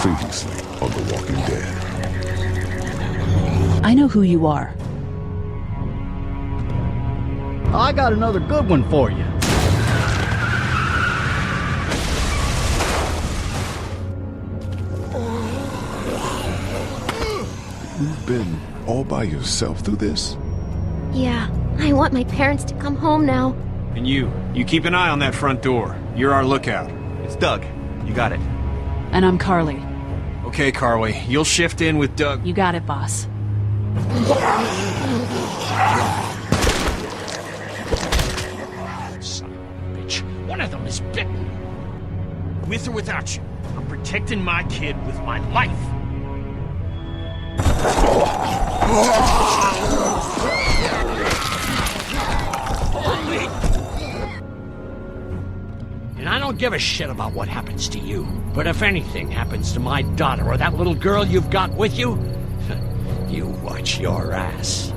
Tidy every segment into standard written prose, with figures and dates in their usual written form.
Previously on The Walking Dead. I know who you are. I got another good one for you. You've been all by yourself through this? Yeah, I want my parents to come home now. And you keep an eye on that front door. You're our lookout. It's Doug. You got it. And I'm Carly. Okay, Carly, you'll shift in with Doug. You got it, boss. Son of a bitch. One of them is bitten. With or without you, I'm protecting my kid with my life. And I don't give a shit about what happens to you. But if anything happens to my daughter or that little girl you've got with you, you watch your ass.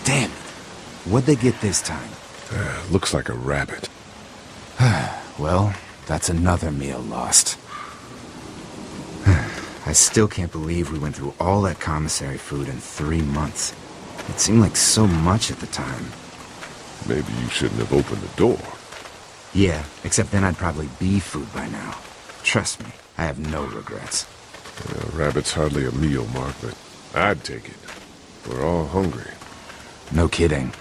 Damn it. What'd they get this time? Looks like a rabbit. Well, that's another meal lost. I still can't believe we went through all that commissary food in 3 months. It seemed like so much at the time. Maybe you shouldn't have opened the door. Yeah, except then I'd probably be food by now. Trust me, I have no regrets. Rabbit's hardly a meal, Mark, but I'd take it. We're all hungry. No kidding.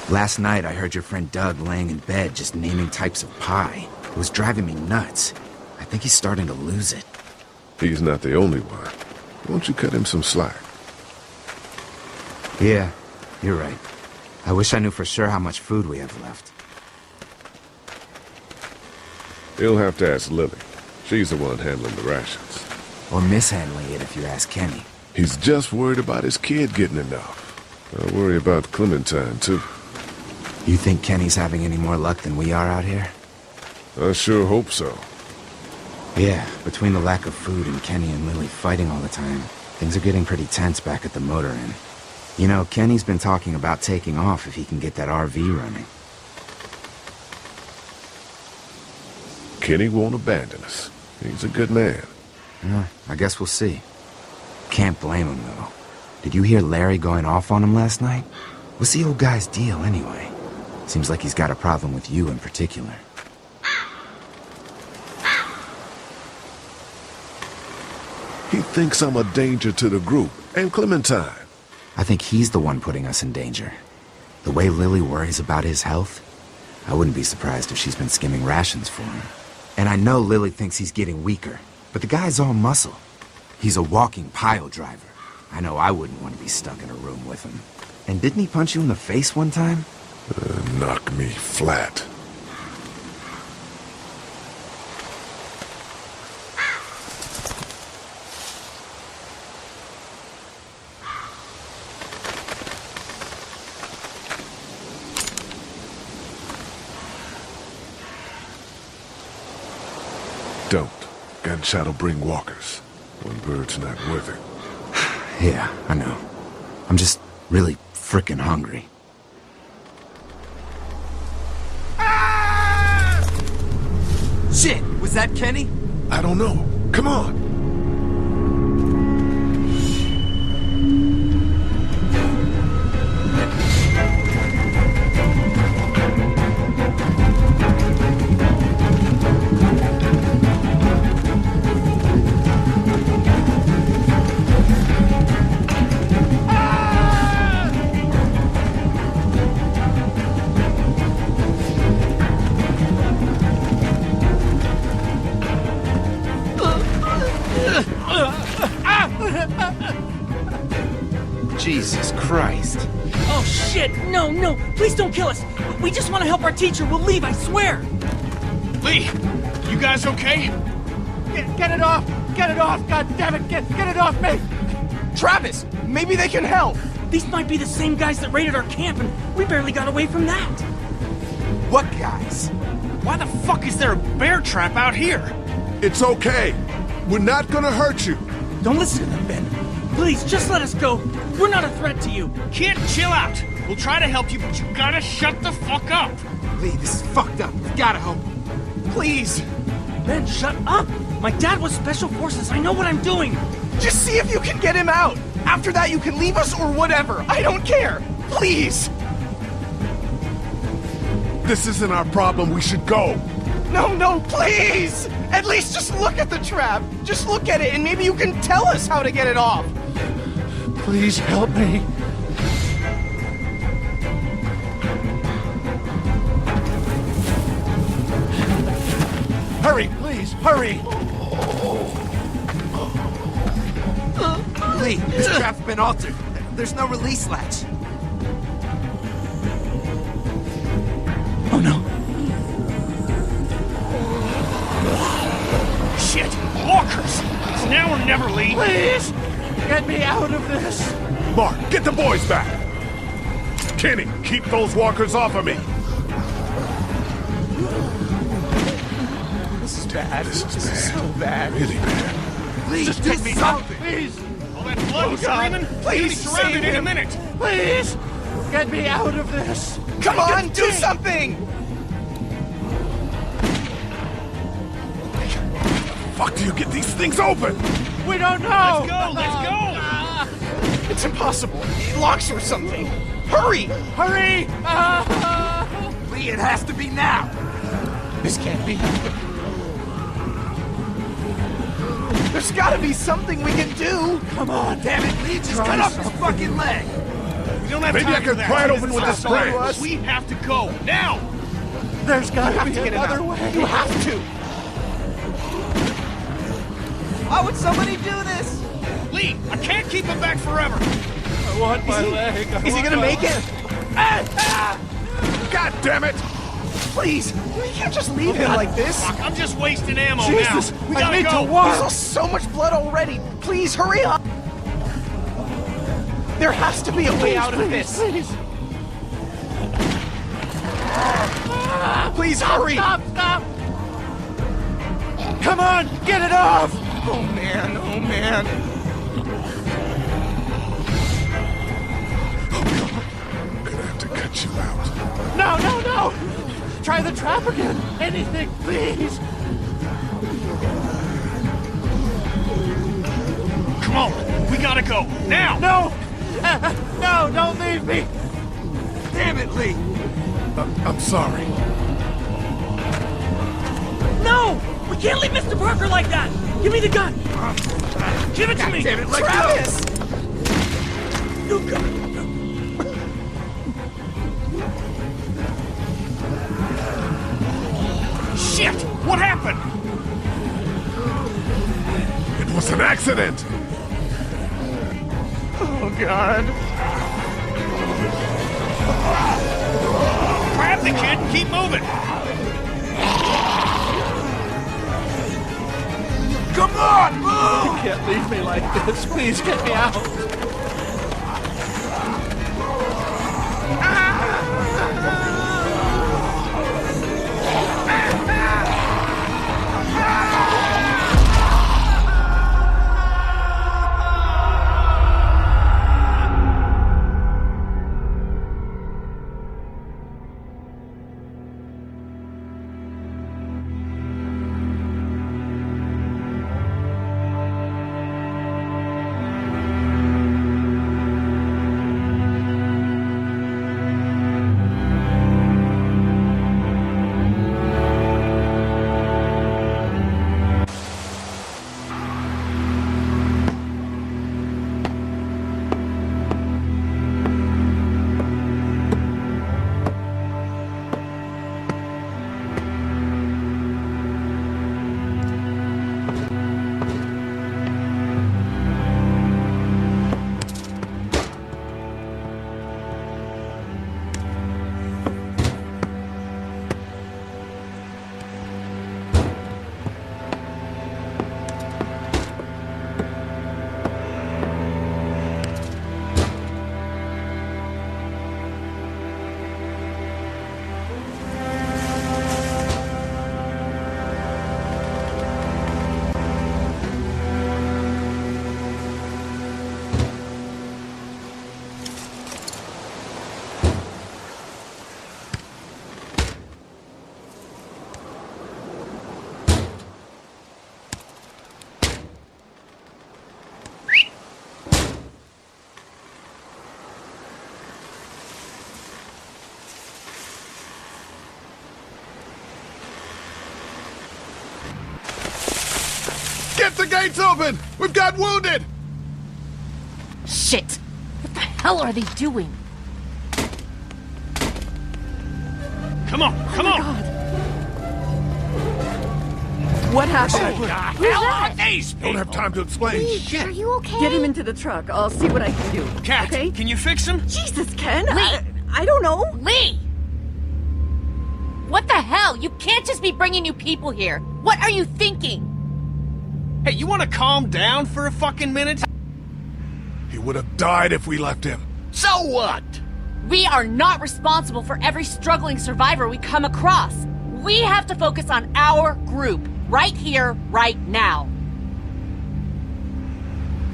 Last night I heard your friend Doug laying in bed just naming types of pie. It was driving me nuts. I think he's starting to lose it. He's not the only one. Won't you cut him some slack? Yeah, you're right. I wish I knew for sure how much food we have left. You'll have to ask Lily. She's the one handling the rations. Or mishandling it if you ask Kenny. He's just worried about his kid getting enough. I worry about Clementine, too. You think Kenny's having any more luck than we are out here? I sure hope so. Yeah, between the lack of food and Kenny and Lily fighting all the time, things are getting pretty tense back at the motor inn. You know, Kenny's been talking about taking off if he can get that RV running. Kenny won't abandon us. He's a good man. I guess we'll see. Can't blame him, though. Did you hear Larry going off on him last night? What's the old guy's deal, anyway? Seems like he's got a problem with you in particular. He thinks I'm a danger to the group, and Clementine. I think he's the one putting us in danger. The way Lily worries about his health, I wouldn't be surprised if she's been skimming rations for him. And I know Lily thinks he's getting weaker, but the guy's all muscle. He's a walking pile driver. I know I wouldn't want to be stuck in a room with him. And didn't he punch you in the face one time? Knock me flat. Don't. Gunshot'll bring walkers. One bird's not worth it. Yeah, I know. I'm just really frickin' hungry. Shit! Was that Kenny? I don't know. Come on. Jesus Christ. Oh shit! No, no! Please don't kill us! We just want to help our teacher. We'll leave, I swear! Lee, you guys okay? Get it off! Get it off! God damn it! Get it off me! Travis, maybe they can help. These might be the same guys that raided our camp, and we barely got away from that. What guys? Why the fuck is there a bear trap out here? It's okay. We're not gonna hurt you. Don't listen to them, Ben. Please, just let us go. We're not a threat to you. Kid, chill out. We'll try to help you, but you gotta shut the fuck up. Lee, this is fucked up. We gotta help him. Please. Ben, shut up! My dad was Special Forces. I know what I'm doing. Just see if you can get him out. After that, you can leave us or whatever. I don't care. Please. This isn't our problem. We should go. No, please. At least just look at the trap. Just look at it, and maybe you can tell us how to get it off. Please help me. Hurry, please, hurry! Lee, this trap's been altered. There's no release latch. Oh no. Shit, walkers. It's now or never, Lee. Please! Get me out of this! Mark, get the boys back. Kenny, keep those walkers off of me. This is bad. This is so bad. Really bad. Lee, Just do take me out, something. please! All that blood and screaming? Please You'll be surrounded save in a him. minute. Please! Get me out of this! Come on, do something! Fuck do you get these things open? We don't know! Let's go! It's impossible. It locks or something. Hurry! Hurry! Lee, it has to be now. This can't be. There's gotta be something we can do. Come on! Damn it, Lee, just Try cut off his something. fucking leg. We don't have Maybe time I for can that. pry it open with It's this not branch. us. We have to go now. There's gotta You have be to get him another out. way! You have to. Why would somebody do this? Lee, I can't keep him back forever. I want my leg. Is he gonna make it? God damn it! Please, we can't just leave him like this. Fuck, I'm just wasting ammo Jesus, now. We I gotta need go. to walk. He's lost so much blood already. Please, hurry up. There has to be a way out of this. Please. Please, hurry. Stop! Come on, get it off! Oh, man, oh, man. I'm gonna have to cut you out. No! Try the trap again! Anything, please! Come on, we gotta go now. No! No, don't leave me! Damn it, Lee. I'm sorry. No! We can't leave Mr. Parker like that! Give me the gun! Give it to me! Damn it, let Travis. You gun! Shit! What happened? It was an accident. Oh, God. Grab the kid and keep moving. Come on, move! You can't leave me like this. Please get me out. Get the gates open! We've got wounded! Shit! What the hell are they doing? Come on, come on! What happened? Who the hell are these people? Don't have time to explain. Lee, are you okay? Get him into the truck. I'll see what I can do. Cat, okay? can you fix him? Jesus, Ken. Lee! I don't know. Lee! What the hell? You can't just be bringing new people here. What are you thinking? Hey, you want to calm down for a fucking minute? He would have died if we left him. So what? We are not responsible for every struggling survivor we come across. We have to focus on our group, right here, right now.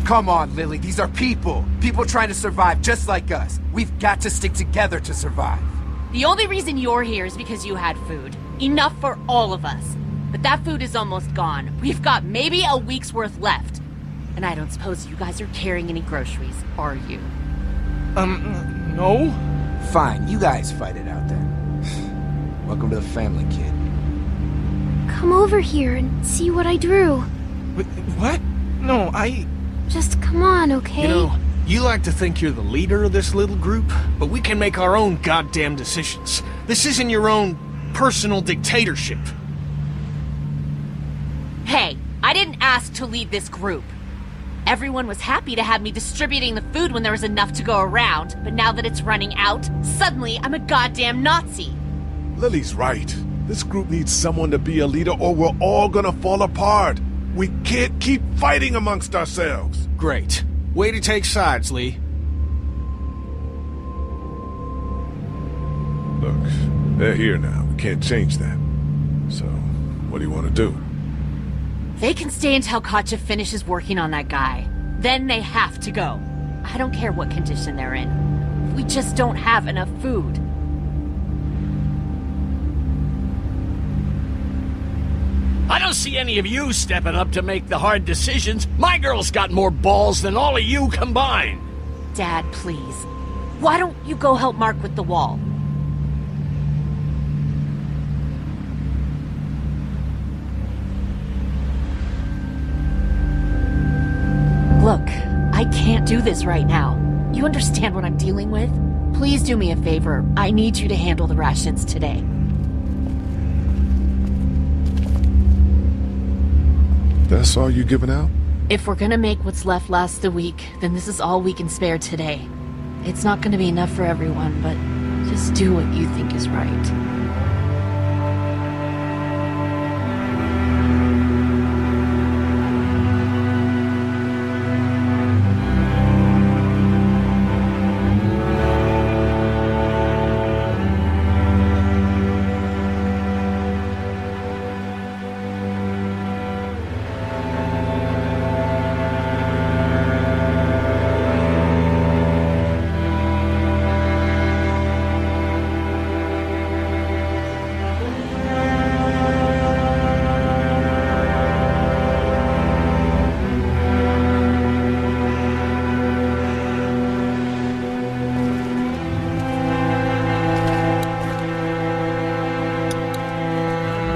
Come on, Lily. These are people. People trying to survive just like us. We've got to stick together to survive. The only reason you're here is because you had food. Enough for all of us. But that food is almost gone. We've got maybe a week's worth left. And I don't suppose you guys are carrying any groceries, are you? No? Fine, you guys fight it out then. Welcome to the family, kid. Come over here and see what I drew. What? No, Just come on, okay? You know, you like to think you're the leader of this little group, but we can make our own goddamn decisions. This isn't your own personal dictatorship. Hey, I didn't ask to lead this group. Everyone was happy to have me distributing the food when there was enough to go around, but now that it's running out, suddenly I'm a goddamn Nazi. Lily's right. This group needs someone to be a leader or we're all gonna fall apart. We can't keep fighting amongst ourselves. Great. Way to take sides, Lee. Look, they're here now. We can't change that. So, what do you want to do? They can stay until Katja finishes working on that guy. Then they have to go. I don't care what condition they're in. We just don't have enough food. I don't see any of you stepping up to make the hard decisions. My girl's got more balls than all of you combined. Dad, please. Why don't you go help Mark with the wall? Look, I can't do this right now. You understand what I'm dealing with? Please do me a favor. I need you to handle the rations today. That's all you giving out? If we're gonna make what's left last the week, then this is all we can spare today. It's not gonna be enough for everyone, but just do what you think is right.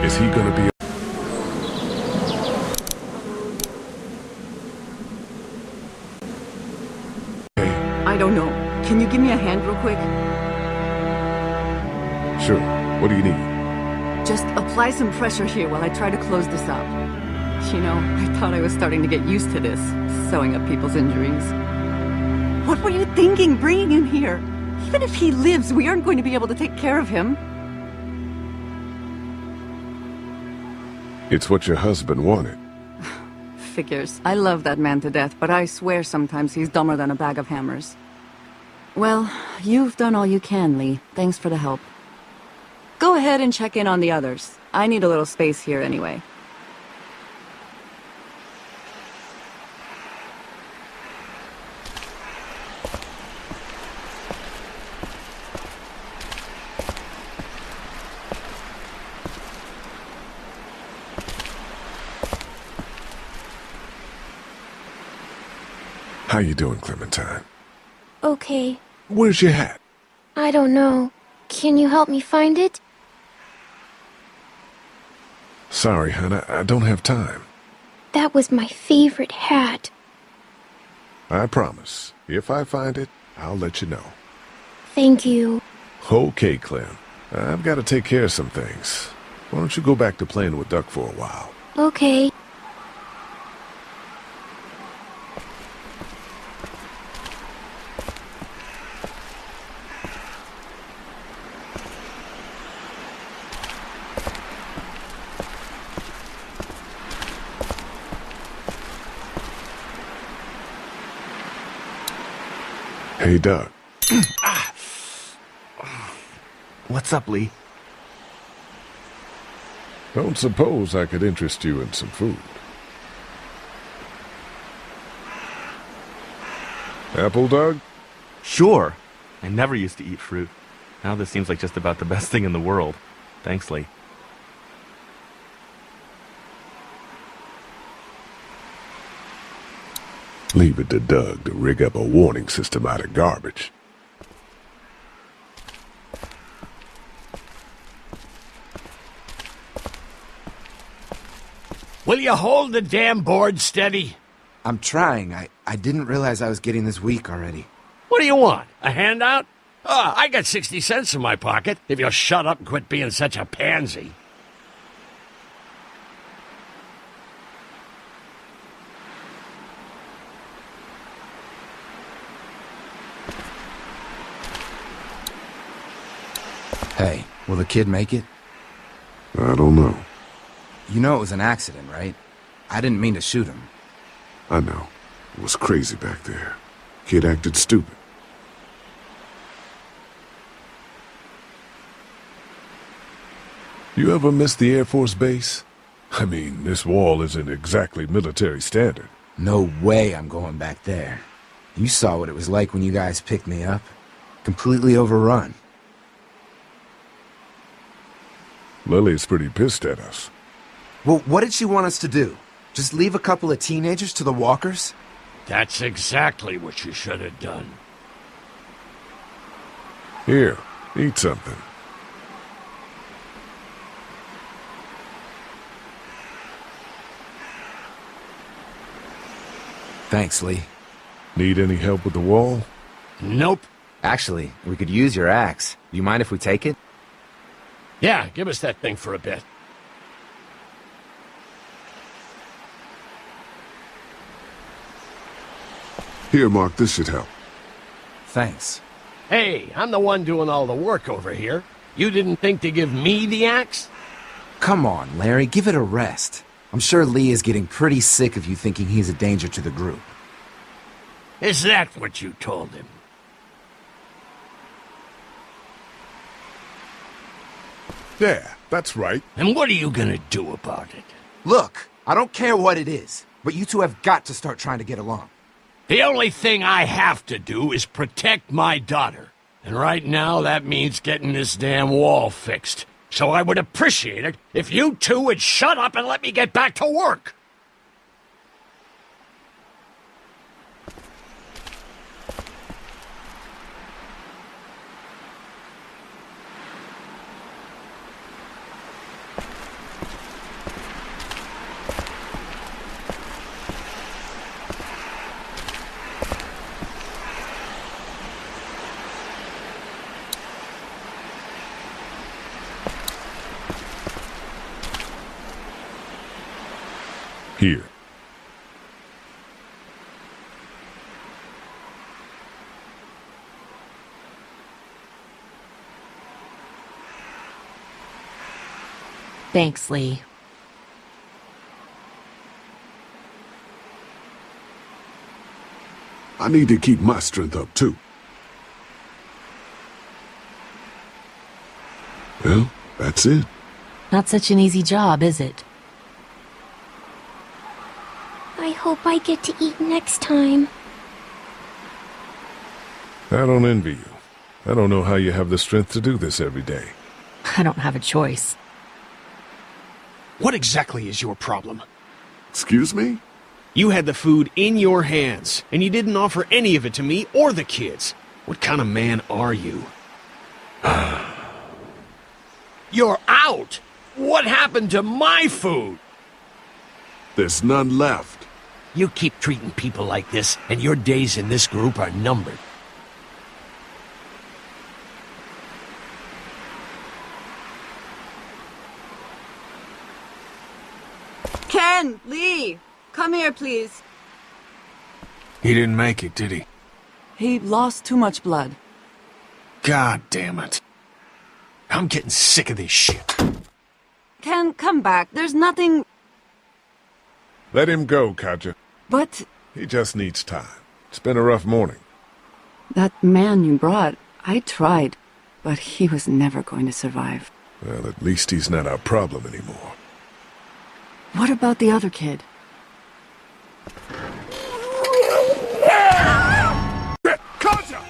Is he gonna be... I don't know. Can you give me a hand real quick? Sure. What do you need? Just apply some pressure here while I try to close this up. You know, I thought I was starting to get used to this, sewing up people's injuries. What were you thinking bringing him here? Even if he lives, we aren't going to be able to take care of him. It's what your husband wanted. Figures. I love that man to death, but I swear sometimes he's dumber than a bag of hammers. Well, you've done all you can, Lee. Thanks for the help. Go ahead and check in on the others. I need a little space here anyway. How you doing, Clementine? Okay. Where's your hat? I don't know. Can you help me find it? Sorry, hon, I don't have time. That was my favorite hat. I promise. If I find it, I'll let you know. Thank you. Okay, Clem. I've got to take care of some things. Why don't you go back to playing with Duck for a while? Okay. Hey, Duck. What's up, Lee? Don't suppose I could interest you in some food. Apple, Doug? Sure. I never used to eat fruit. Now this seems like just about the best thing in the world. Thanks, Lee. Leave it to Doug to rig up a warning system out of garbage. Will you hold the damn board steady? I'm trying. I didn't realize I was getting this weak already. What do you want? A handout? Oh, I got 60 cents in my pocket, if you'll shut up and quit being such a pansy. Hey, will the kid make it? I don't know. You know it was an accident, right? I didn't mean to shoot him. I know. It was crazy back there. Kid acted stupid. You ever miss the Air Force Base? I mean, this wall isn't exactly military standard. No way I'm going back there. You saw what it was like when you guys picked me up. Completely overrun. Lily's pretty pissed at us. Well, what did she want us to do? Just leave a couple of teenagers to the walkers? That's exactly what you should have done. Here, eat something. Thanks, Lee. Need any help with the wall? Nope. Actually, we could use your axe. Do you mind if we take it? Yeah, give us that thing for a bit. Here, Mark, this should help. Thanks. Hey, I'm the one doing all the work over here. You didn't think to give me the axe? Come on, Larry, give it a rest. I'm sure Lee is getting pretty sick of you thinking he's a danger to the group. Is that what you told him? Yeah, that's right. And what are you gonna do about it? Look, I don't care what it is, but you two have got to start trying to get along. The only thing I have to do is protect my daughter. And right now, that means getting this damn wall fixed. So I would appreciate it if you two would shut up and let me get back to work. Here. Thanks, Lee. I need to keep my strength up, too. Well, that's it. Not such an easy job, is it? I hope I get to eat next time. I don't envy you. I don't know how you have the strength to do this every day. I don't have a choice. What exactly is your problem? Excuse me? You had the food in your hands, and you didn't offer any of it to me or the kids. What kind of man are you? You're out! What happened to my food? There's none left. You keep treating people like this, and your days in this group are numbered. Ken! Lee! Come here, please. He didn't make it, did he? He lost too much blood. God damn it. I'm getting sick of this shit. Ken, come back. There's nothing... Let him go, Katja. But... He just needs time. It's been a rough morning. that man you brought, I tried, but he was never going to survive. Well, at least he's not our problem anymore. What about the other kid? Katja!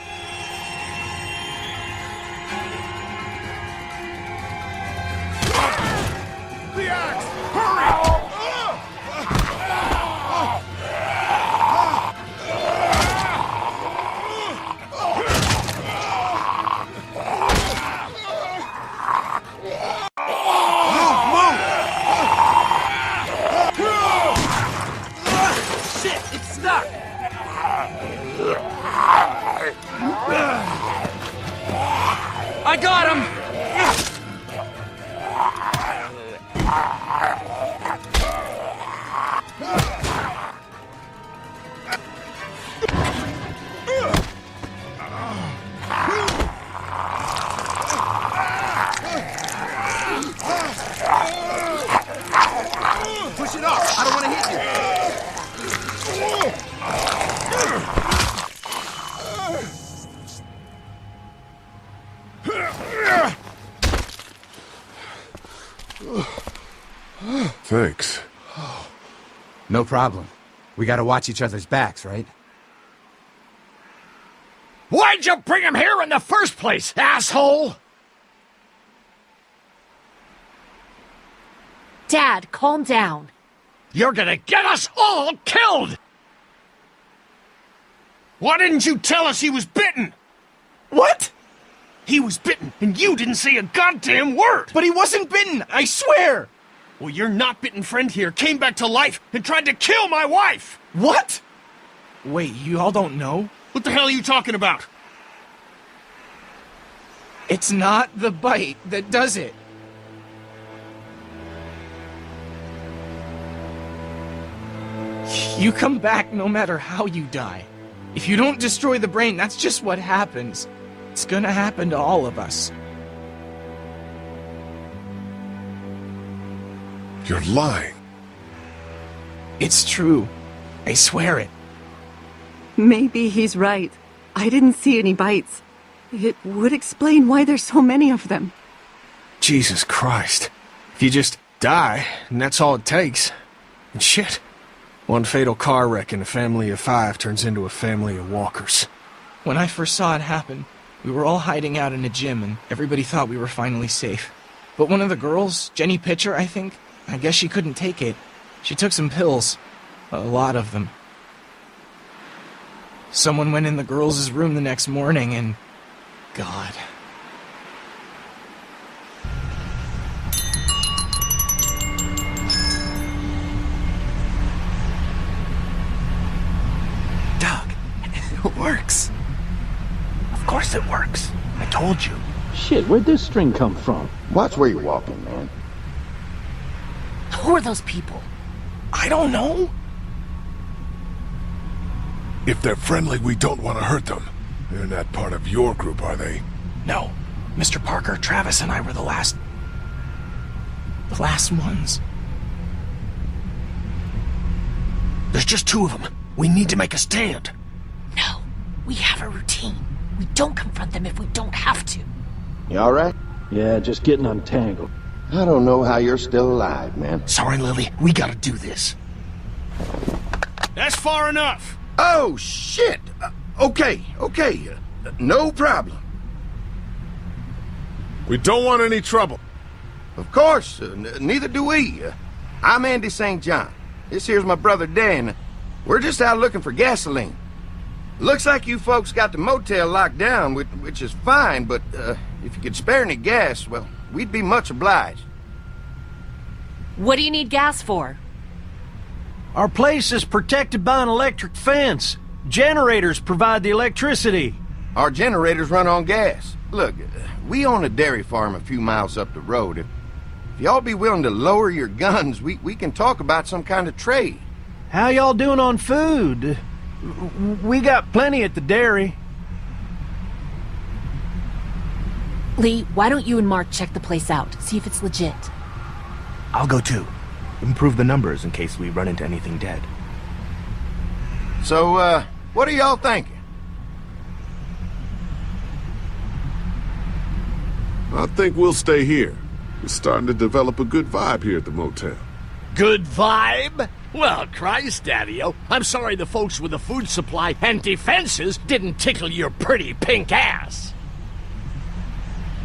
The axe! Hurry! Shit, it's stuck! I got him! Push it off! I don't want to hit you! Thanks. No problem. We gotta watch each other's backs, right? Why'd you bring him here in the first place, asshole? Dad, calm down. You're gonna get us all killed! Why didn't you tell us he was bitten? What? He was bitten, and you didn't say a goddamn word! But he wasn't bitten, I swear! Well, your not-bitten friend here came back to life and tried to kill my wife! What? Wait, you all don't know? What the hell are you talking about? It's not the bite that does it. You come back no matter how you die. If you don't destroy the brain, that's just what happens. It's gonna happen to all of us. You're lying. It's true. I swear it. Maybe he's right. I didn't see any bites. It would explain why there's so many of them. Jesus Christ. If you just die, and that's all it takes. And shit. One fatal car wreck in a family of 5 turns into a family of walkers. When I first saw it happen, we were all hiding out in a gym and everybody thought we were finally safe. But one of the girls, Jenny Pitcher, I think, I guess she couldn't take it. She took some pills. A lot of them. Someone went in the girls' room the next morning and... God. Doug, it works. Of course it works. I told you. Shit, where'd this string come from? Watch where you're walking, man. Who are those people? I don't know. If they're friendly, we don't want to hurt them. They're not part of your group, are they? No. Mr. Parker, Travis, and I were the last ones. There's just 2 of them. We need to make a stand. No, we have a routine. We don't confront them if we don't have to. You alright? Yeah, just getting untangled. I don't know how you're still alive, man. Sorry, Lily. We gotta do this. That's far enough. Oh, shit! Okay. No problem. We don't want any trouble. Of course, neither do we. I'm Andy St. John. This here's my brother Dan. We're just out looking for gasoline. Looks like you folks got the motel locked down, which is fine, but if you could spare any gas, well, we'd be much obliged. What do you need gas for? Our place is protected by an electric fence. Generators provide the electricity. Our generators run on gas. Look, we own a dairy farm a few miles up the road. If y'all be willing to lower your guns, we can talk about some kind of trade. How y'all doing on food? We got plenty at the dairy. Lee, why don't you and Mark check the place out, see if it's legit? I'll go too. Improve the numbers in case we run into anything dead. So, what are y'all thinking? I think we'll stay here. We're starting to develop a good vibe here at the motel. Good vibe? Well, Christ, Daddy-o, I'm sorry the folks with the food supply and defenses didn't tickle your pretty pink ass.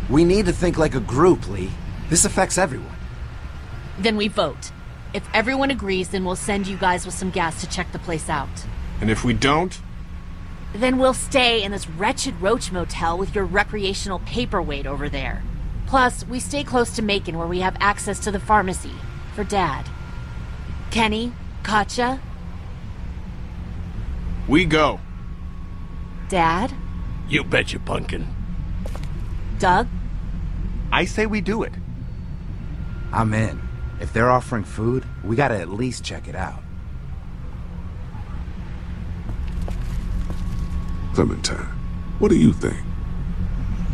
We need to think like a group, Lee. This affects everyone. Then we vote. If everyone agrees, then we'll send you guys with some gas to check the place out. And if we don't? Then we'll stay in this wretched roach motel with your recreational paperweight over there. Plus, we stay close to Macon where we have access to the pharmacy. For Dad. Kenny? Katja? We go. Dad? You betcha, Pumpkin. Doug? I say we do it. I'm in. If they're offering food, we gotta at least check it out. Clementine, what do you think?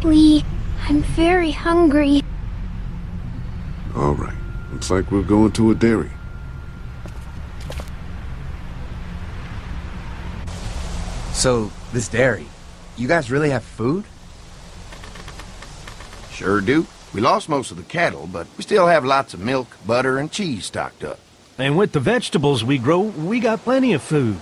Lee, I'm very hungry. All right. Looks like we're going to a dairy. So, this dairy, you guys really have food? Sure do. We lost most of the cattle, but we still have lots of milk, butter, and cheese stocked up. And with the vegetables we grow, we got plenty of food.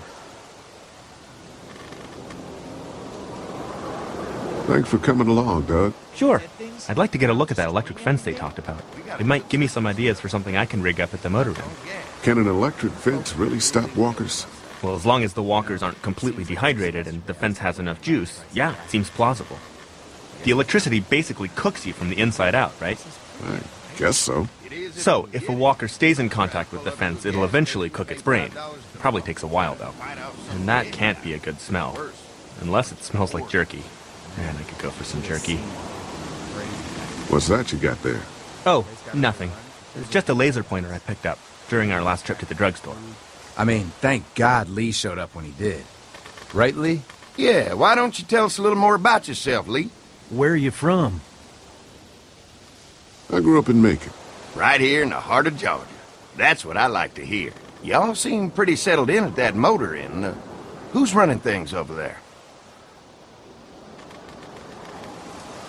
Thanks for coming along, Doug. Sure. I'd like to get a look at that electric fence they talked about. It might give me some ideas for something I can rig up at the motor inn. Can an electric fence really stop walkers? Well, as long as the walkers aren't completely dehydrated and the fence has enough juice, yeah, it seems plausible. The electricity basically cooks you from the inside out, right? I guess so. So, if a walker stays in contact with the fence, it'll eventually cook its brain. It probably takes a while, though. And that can't be a good smell. Unless it smells like jerky. Man, I could go for some jerky. What's that you got there? Oh, nothing. It's just a laser pointer I picked up during our last trip to the drugstore. I mean, thank God Lee showed up when he did. Right, Lee? Yeah, why don't you tell us a little more about yourself, Lee? Where are you from? I grew up in Macon. Right here in the heart of Georgia. That's what I like to hear. Y'all seem pretty settled in at that motor inn. Who's running things over there?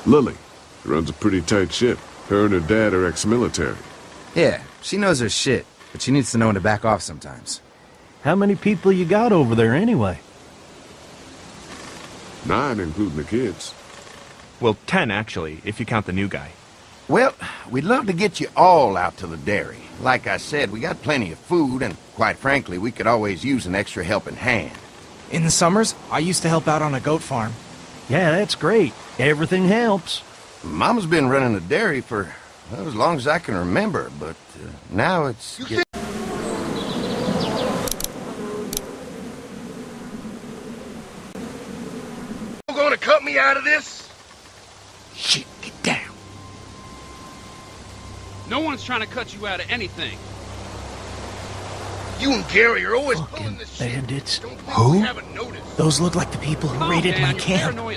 Lily. She runs a pretty tight ship. Her and her dad are ex-military. Yeah, she knows her shit, but she needs to know when to back off sometimes. How many people you got over there anyway? 9, including the kids. Well, 10, actually, if you count the new guy. Well, we'd love to get you all out to the dairy. Like I said, we got plenty of food, and quite frankly, we could always use an extra helping hand. In the summers, I used to help out on a goat farm. Yeah, that's great. Everything helps. Mama's been running a dairy for, well, as long as I can remember, but now it's... You gonna cut me out of this? Shit, get down. No one's trying to cut you out of anything. You and Gary are always pulling this shit. Bandits. Who? Haven't noticed. Those look like the people who raided my camp. Who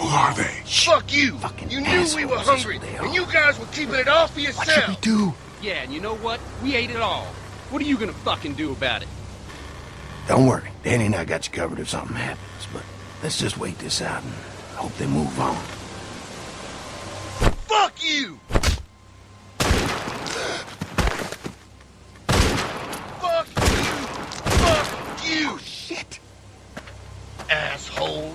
are they? Fuck you! You knew we were hungry, and you guys were keeping it all for yourself. What should we do? Yeah, and you know what? We ate it all. What are you gonna fucking do about it? Don't worry, Danny and I got you covered if something happens, but let's just wait this out and hope they move on. Fuck you! Fuck you! Fuck you! Oh, shit! Asshole!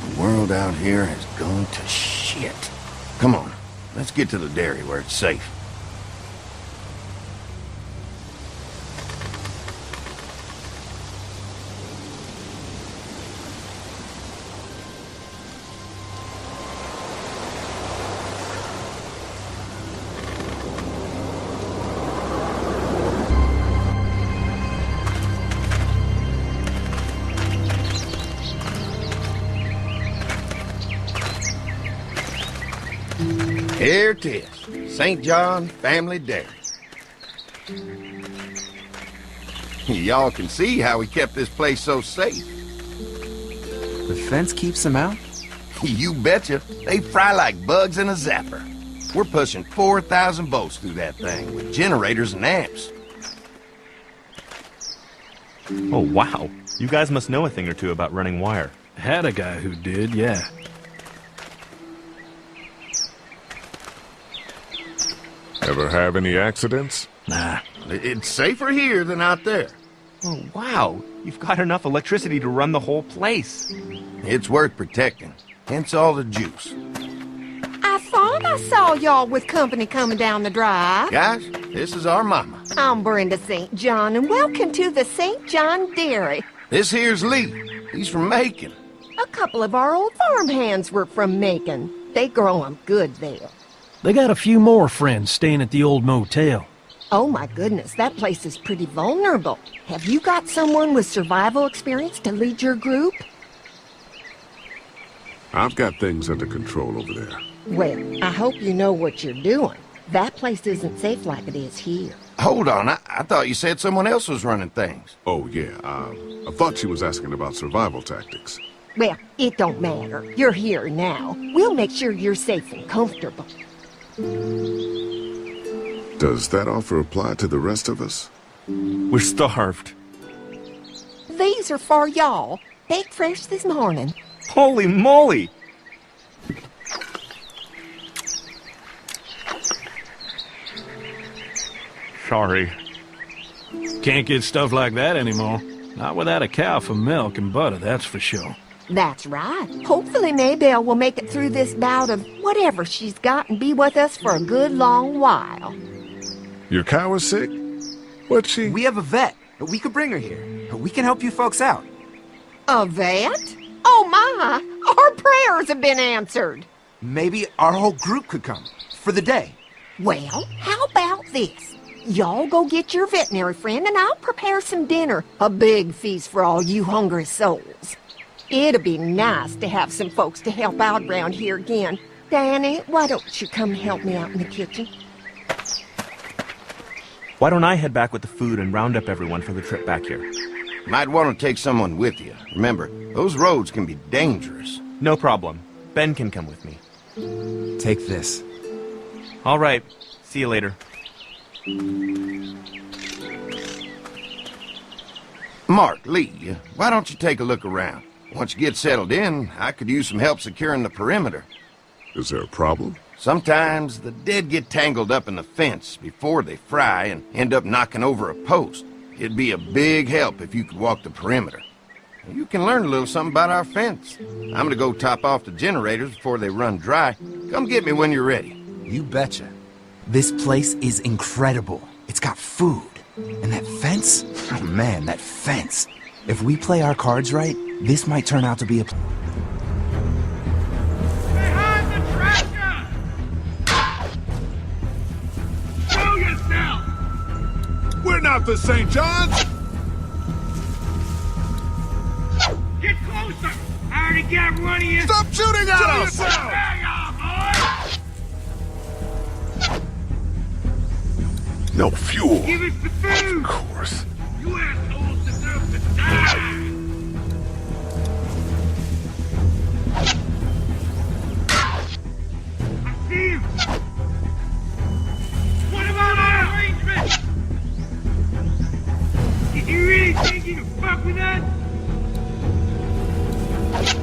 The world out here has gone to shit. Come on, let's get to the dairy where it's safe. Here it is. St. John Family Dairy. Y'all can see how we kept this place so safe. The fence keeps them out? You betcha. They fry like bugs in a zapper. We're pushing 4,000 volts through that thing with generators and amps. Oh, wow. You guys must know a thing or two about running wire. Had a guy who did, yeah. Ever have any accidents? Nah. It's safer here than out there. Oh, wow. You've got enough electricity to run the whole place. It's worth protecting. Hence all the juice. I thought I saw y'all with company coming down the drive. Guys, this is our mama. I'm Brenda St. John, and welcome to the St. John Dairy. This here's Lee. He's from Macon. A couple of our old farm hands were from Macon. They grow 'em good there. They got a few more friends staying at the old motel. Oh my goodness, that place is pretty vulnerable. Have you got someone with survival experience to lead your group? I've got things under control over there. Well, I hope you know what you're doing. That place isn't safe like it is here. Hold on, I thought you said someone else was running things. Oh, yeah, I thought she was asking about survival tactics. Well, it don't matter. You're here now. We'll make sure you're safe and comfortable. Does that offer apply to the rest of us? We're starved. These are for y'all. Baked fresh this morning. Holy moly! Sorry. Can't get stuff like that anymore. Not without a cow for milk and butter, that's for sure. That's right. Hopefully Maybelle will make it through this bout of whatever she's got and be with us for a good long while. Your cow is sick? What's she? We have a vet. We could bring her here. We can help you folks out. A vet? Oh my! Our prayers have been answered. Maybe our whole group could come. For the day. Well, how about this? Y'all go get your veterinary friend and I'll prepare some dinner. A big feast for all you hungry souls. It'd be nice to have some folks to help out around here again. Danny, why don't you come help me out in the kitchen? Why don't I head back with the food and round up everyone for the trip back here? Might want to take someone with you. Remember, those roads can be dangerous. No problem. Ben can come with me. Take this. All right. See you later. Mark, Lee, why don't you take a look around? Once you get settled in, I could use some help securing the perimeter. Is there a problem? Sometimes the dead get tangled up in the fence before they fry and end up knocking over a post. It'd be a big help if you could walk the perimeter. You can learn a little something about our fence. I'm gonna go top off the generators before they run dry. Come get me when you're ready. You betcha. This place is incredible. It's got food. And that fence? Oh man, that fence. If we play our cards right, this might turn out to be a... Behind the tractor! Show yourself! We're not the St. John's! Get closer! I already got one of you! Stop shooting at us! Hang on, boy! No fuel. Give us the food! Of course. You assholes deserve to die! I see you! What about our arrangement? Did you really think you could fuck with us?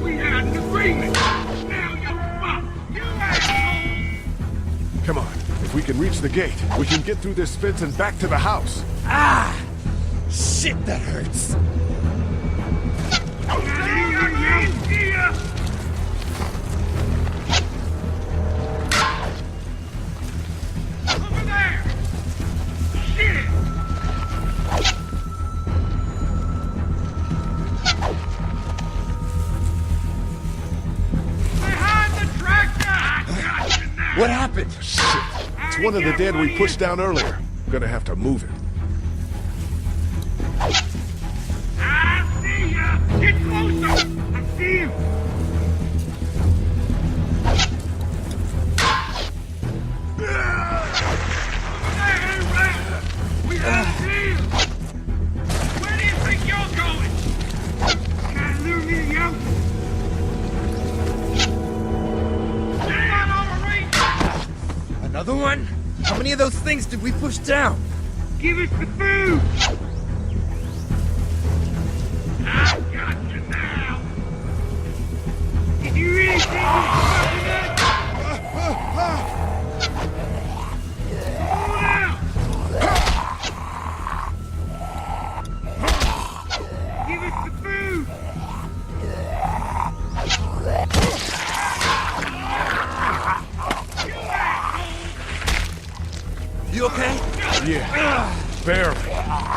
We had an agreement! Now you're fucked! You assholes! Come on. If we can reach the gate, we can get through this fence and back to the house. Ah! Shit, that hurts. Over there! Shit! Behind the tractor! I got you now! What happened? Shit. It's one of the dead we pushed down earlier. Gonna have to move it. I see ya! Get closer! I see you! many of those things did we push down? Give us the food! I've got you now! Did you really think you were fucking us? Hold out! Give us the food! You okay? Yeah, barely.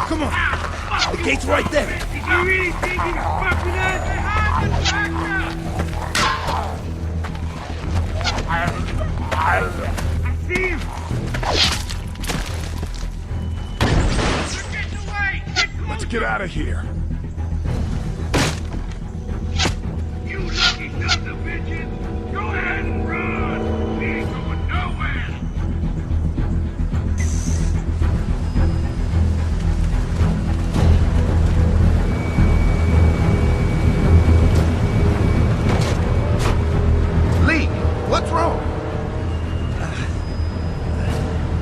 Come on. The gate's right there. Did you really think you were fucking us? I see him! They're getting away! Get closer! Let's get out of here. You lucky sons of bitches! Go ahead and run! We ain't going nowhere! Lee, what's wrong?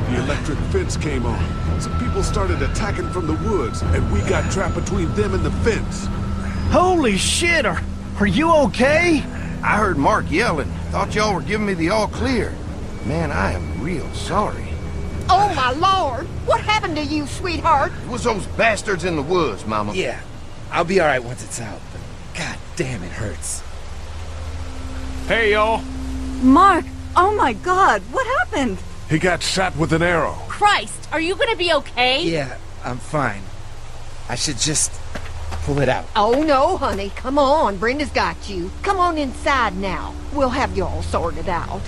The electric fence came on. Some people started attacking from the woods, and we got trapped between them and the fence. Holy shit, are you okay? I heard Mark yelling. Thought y'all were giving me the all clear. Man, I am real sorry. Oh, my Lord! What happened to you, sweetheart? It was those bastards in the woods, Mama. Yeah, I'll be alright once it's out, but god damn, it hurts. Hey, y'all. Mark! Oh my god, what happened? He got shot with an arrow. Christ, are you gonna be okay? Yeah, I'm fine. I should just pull it out. Oh, no, honey. Come on. Brenda's got you. Come on inside now. We'll have you all sorted out.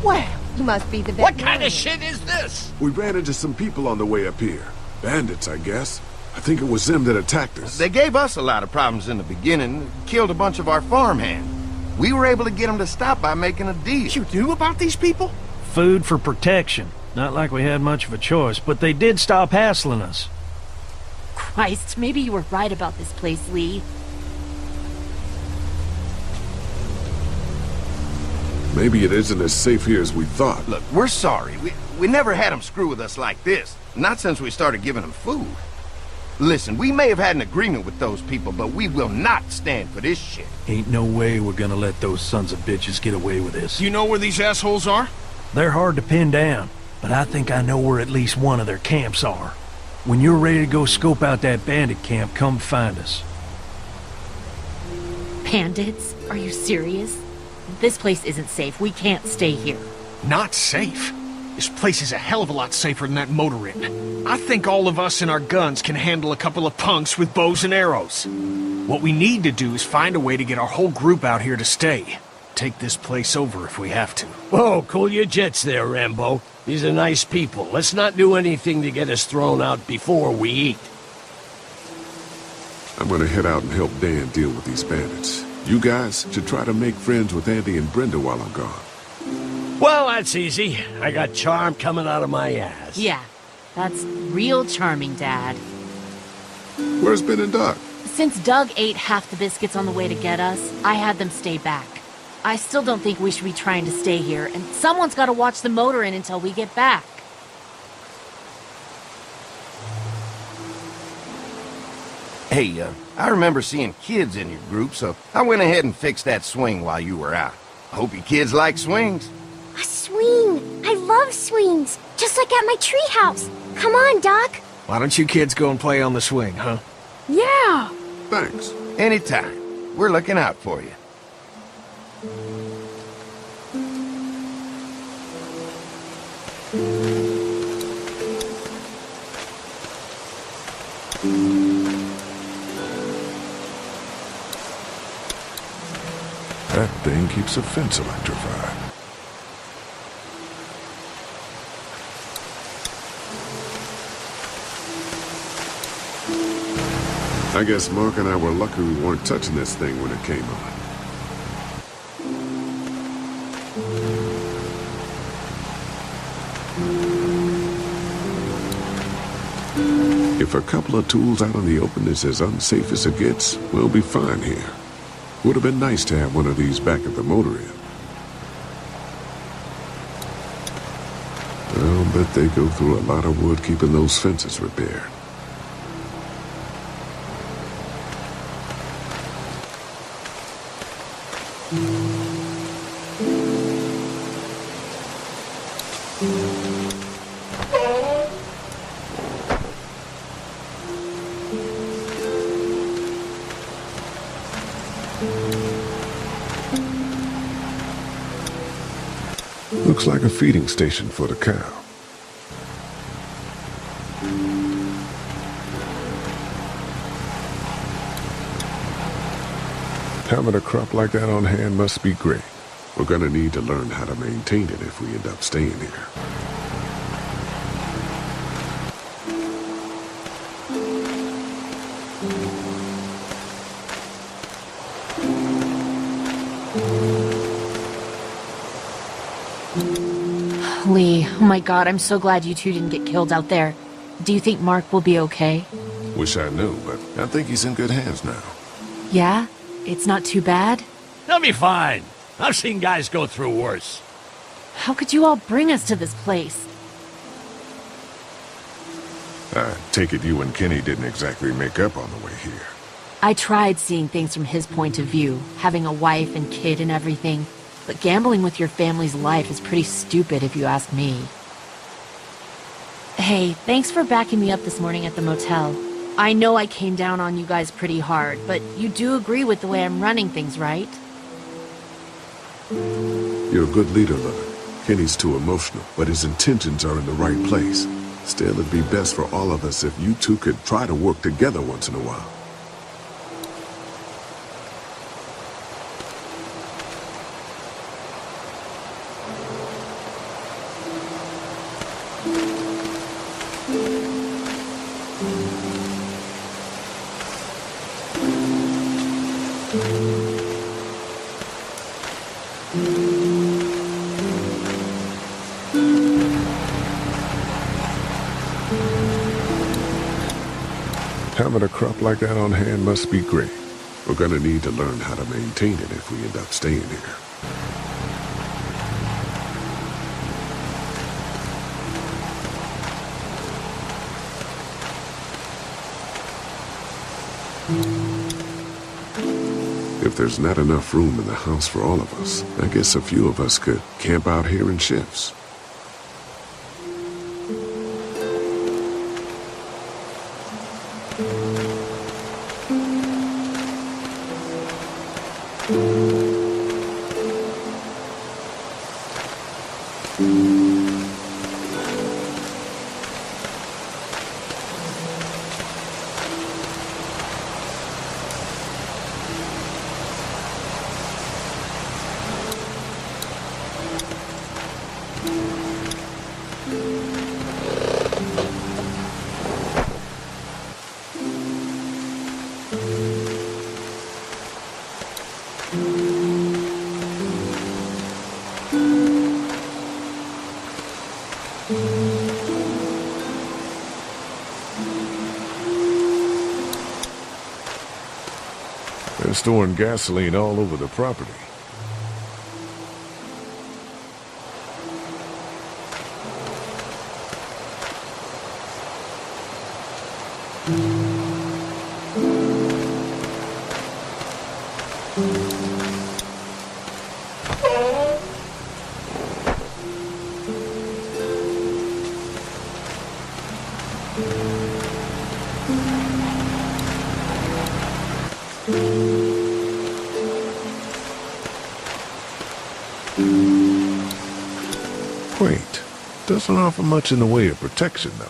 Well, you must be the What veterinarian. kind of shit is this? We ran into some people on the way up here. Bandits, I guess. I think it was them that attacked us. They gave us a lot of problems in the beginning. Killed a bunch of our farmhands. We were able to get them to stop by making a deal. You knew about these people? Food for protection. Not like we had much of a choice, but they did stop hassling us. Christ, maybe you were right about this place, Lee. Maybe it isn't as safe here as we thought. Look, we're sorry. We never had them screw with us like this. Not since we started giving them food. Listen, we may have had an agreement with those people, but we will not stand for this shit. Ain't no way we're gonna let those sons of bitches get away with this. You know where these assholes are? They're hard to pin down, but I think I know where at least one of their camps are. When you're ready to go scope out that bandit camp, come find us. Bandits? Are you serious? This place isn't safe. We can't stay here. Not safe? This place is a hell of a lot safer than that motor inn. I think all of us and our guns can handle a couple of punks with bows and arrows. What we need to do is find a way to get our whole group out here to stay. Take this place over if we have to. Whoa, cool your jets there, Rambo. These are nice people. Let's not do anything to get us thrown out before we eat. I'm gonna head out and help Dan deal with these bandits. You guys should try to make friends with Andy and Brenda while I'm gone. Well, that's easy. I got charm coming out of my ass. Yeah, that's real charming, Dad. Where's Ben and Doug? Since Doug ate half the biscuits on the way to get us, I had them stay back. I still don't think we should be trying to stay here, and someone's got to watch the motor inn until we get back. Hey, I remember seeing kids in your group, so I went ahead and fixed that swing while you were out. I hope you kids like swings. A swing! I love swings! Just like at my treehouse! Come on, Doc! Why don't you kids go and play on the swing, huh? Yeah! Thanks. Anytime. We're looking out for you. That thing keeps a fence electrified. I guess Mark and I were lucky we weren't touching this thing when it came on. If a couple of tools out in the open is as unsafe as it gets, we'll be fine here. Would have been nice to have one of these back at the motor inn. Well, bet they go through a lot of wood keeping those fences repaired. Looks like a feeding station for the cow. Having a crop like that on hand must be great. We're gonna need to learn how to maintain it if we end up staying here. Lee, oh my god, I'm so glad you two didn't get killed out there. Do you think Mark will be okay? Wish I knew, but I think he's in good hands now. Yeah? It's not too bad? He'll be fine. I've seen guys go through worse. How could you all bring us to this place? I take it you and Kenny didn't exactly make up on the way here. I tried seeing things from his point of view, having a wife and kid and everything, but gambling with your family's life is pretty stupid if you ask me. Hey, thanks for backing me up this morning at the motel. I know I came down on you guys pretty hard, but you do agree with the way I'm running things, right? You're a good leader, Lily. Kenny's too emotional, but his intentions are in the right place. Still, it'd be best for all of us if you two could try to work together once in a while. Having a crop like that on hand must be great. We're gonna need to learn how to maintain it if we end up staying here. If there's not enough room in the house for all of us, I guess a few of us could camp out here in shifts. They're storing gasoline all over the property. Quaint. Doesn't offer much in the way of protection, though.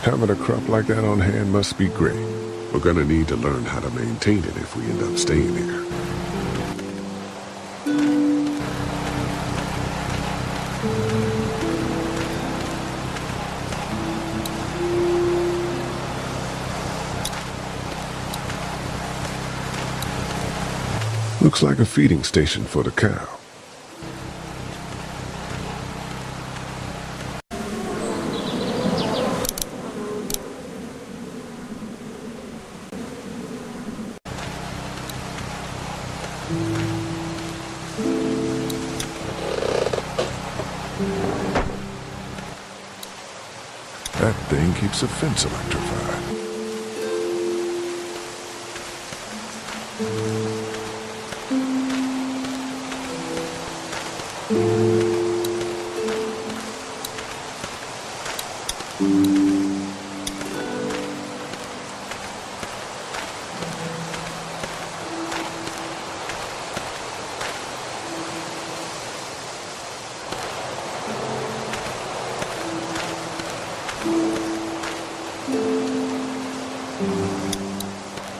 Having a crop like that on hand must be great. We're gonna need to learn how to maintain it if we end up staying here. Looks like a feeding station for the cow. thing keeps a fence electrified.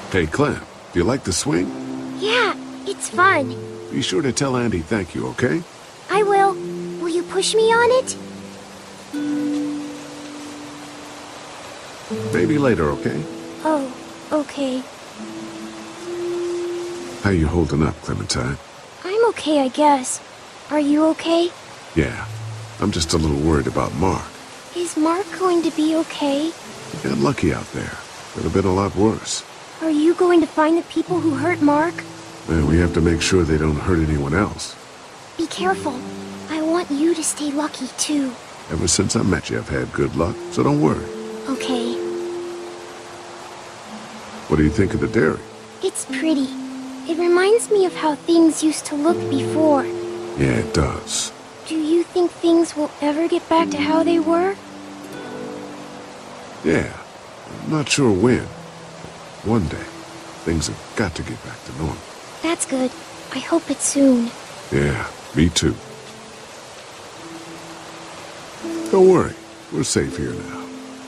Hey, Clem, do you like the swing? Yeah, it's fun. Be sure to tell Andy thank you, okay? I will. Will you push me on it? Maybe later, okay? Oh, okay. How you holding up, Clementine? I'm okay, I guess. Are you okay? Yeah, I'm just a little worried about Mark. Is Mark going to be okay? You got lucky out there. Could have been a lot worse. Are you going to find the people who hurt Mark? And we have to make sure they don't hurt anyone else. Be careful. I want you to stay lucky, too. Ever since I met you, I've had good luck, so don't worry. Okay. What do you think of the dairy? It's pretty. It reminds me of how things used to look before. Yeah, it does. Do you think things will ever get back to how they were? Yeah, I'm not sure when. One day, things have got to get back to normal. That's good. I hope it's soon. Yeah, me too. Don't worry, we're safe here now.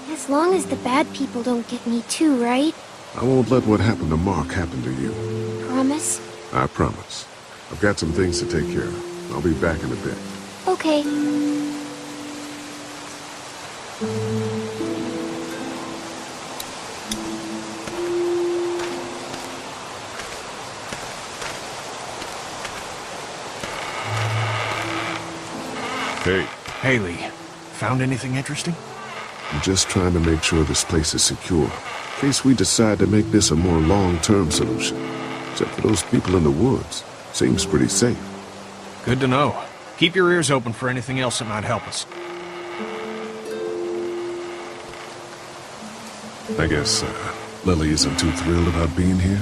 As long as the bad people don't get me too, right? I won't let what happened to Mark happen to you. Promise? I promise. I've got some things to take care of. I'll be back in a bit. Okay. Hey. Haley, found anything interesting? I'm just trying to make sure this place is secure, in case we decide to make this a more long-term solution. Except for those people in the woods. Seems pretty safe. Good to know. Keep your ears open for anything else that might help us. I guess, Lily isn't too thrilled about being here?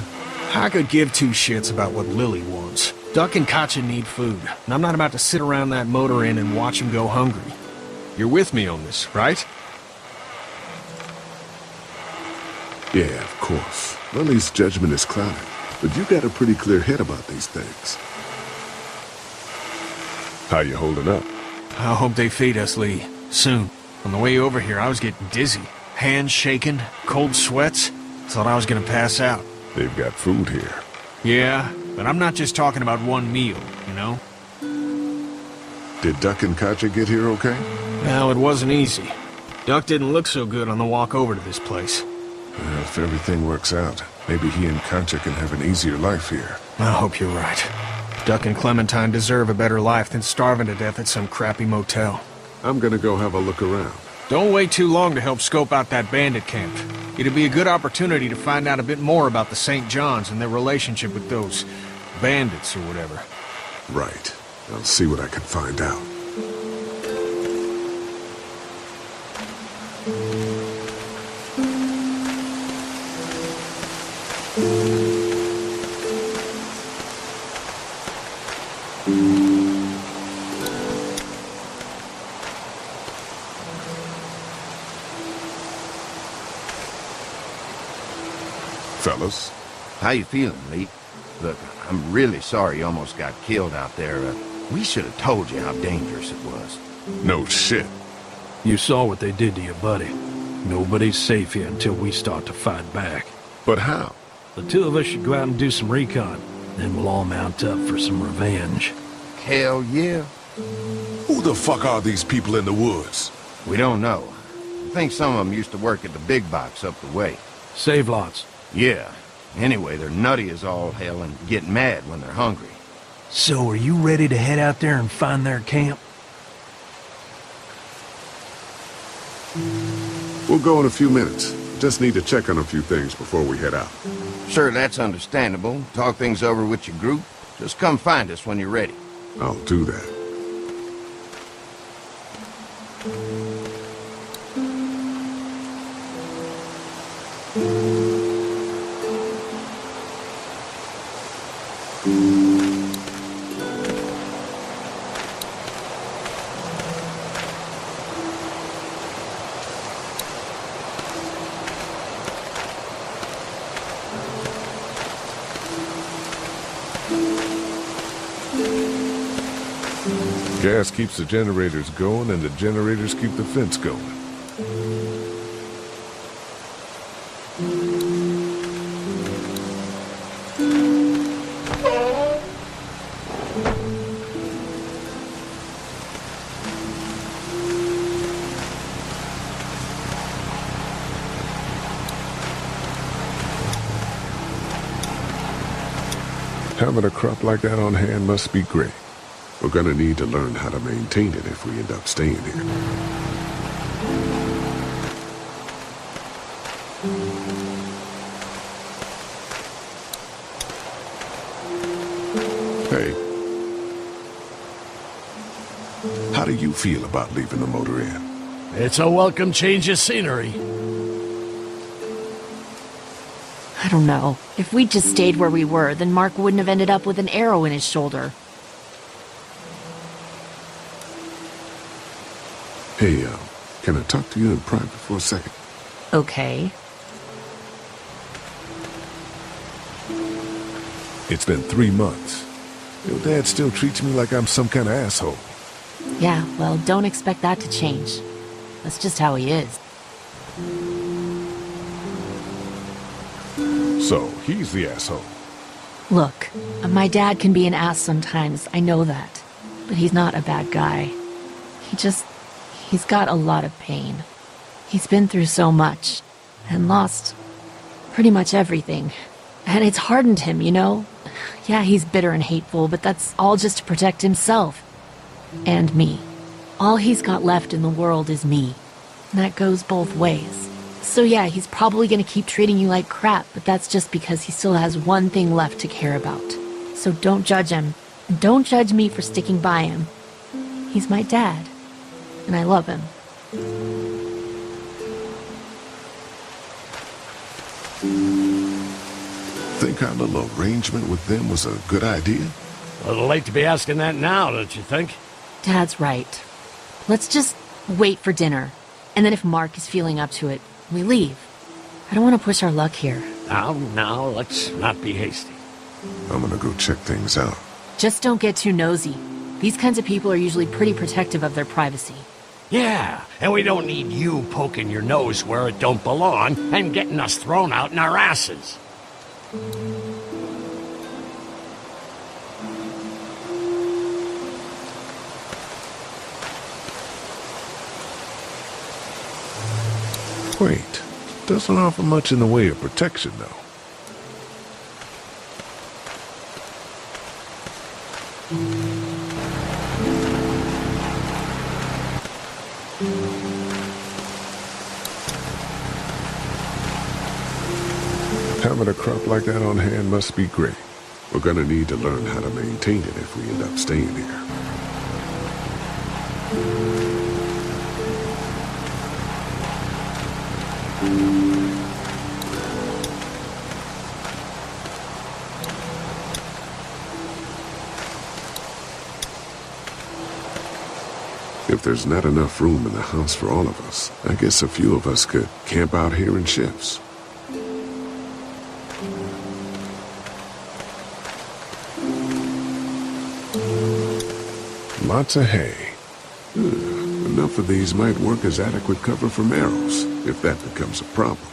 I could give two shits about what Lily wants. Duck and Katja need food, and I'm not about to sit around that motor inn and watch them go hungry. You're with me on this, right? Yeah, of course. Lily's judgment is clouded, but you got a pretty clear head about these things. How you holding up? I hope they feed us, Lee. Soon. On the way over here, I was getting dizzy. Hands shaking, cold sweats. Thought I was gonna pass out. They've got food here. Yeah, but I'm not just talking about one meal, you know? Did Duck and Katja get here okay? Well, it wasn't easy. Duck didn't look so good on the walk over to this place. Well, if everything works out, maybe he and Katja can have an easier life here. I hope you're right. Duck and Clementine deserve a better life than starving to death at some crappy motel. I'm gonna go have a look around. Don't wait too long to help scope out that bandit camp. It'd be a good opportunity to find out a bit more about the St. John's and their relationship with those bandits or whatever. Right. I'll see what I can find out. Fellas. How you feeling, Lee? Look, I'm really sorry you almost got killed out there. We should have told you how dangerous it was. No shit. You saw what they did to your buddy. Nobody's safe here until we start to fight back. But how? The two of us should go out and do some recon. Then we'll all mount up for some revenge. Hell yeah. Who the fuck are these people in the woods? We don't know. I think some of them used to work at the big box up the way. Save lots. Yeah. Anyway, they're nutty as all hell and get mad when they're hungry. So are you ready to head out there and find their camp? We'll go in a few minutes. Just need to check on a few things before we head out. Sure, that's understandable. Talk things over with your group. Just come find us when you're ready. I'll do that. Gas keeps the generators going, and the generators keep the fence going. Having a crop like that on hand must be great. We're gonna need to learn how to maintain it if we end up staying here. Hey. How do you feel about leaving the motor inn? It's a welcome change of scenery. I don't know. If we'd just stayed where we were, then Mark wouldn't have ended up with an arrow in his shoulder. Hey, can I talk to you in private for a second? Okay. It's been 3 months. Your dad still treats me like I'm some kind of asshole. Yeah, well, don't expect that to change. That's just how he is. So, he's the asshole. Look, my dad can be an ass sometimes, I know that. But he's not a bad guy. He's got a lot of pain. He's been through so much, and lost pretty much everything. And it's hardened him, you know? Yeah, he's bitter and hateful, but that's all just to protect himself. And me. All he's got left in the world is me. And that goes both ways. So yeah, he's probably gonna keep treating you like crap, but that's just because he still has one thing left to care about. So don't judge him. And don't judge me for sticking by him. He's my dad. And I love him. Think our little arrangement with them was a good idea? A little late to be asking that now, don't you think? Dad's right. Let's just wait for dinner. And then if Mark is feeling up to it, we leave. I don't want to push our luck here. Now, let's not be hasty. I'm gonna go check things out. Just don't get too nosy. These kinds of people are usually pretty protective of their privacy. Yeah, and we don't need you poking your nose where it don't belong and getting us thrown out in our asses. Wait, doesn't offer much in the way of protection, though. Having a crop like that on hand must be great. We're gonna need to learn how to maintain it if we end up staying here. If there's not enough room in the house for all of us, I guess a few of us could camp out here in shifts. Lots of hay. Enough of these might work as adequate cover from arrows, if that becomes a problem.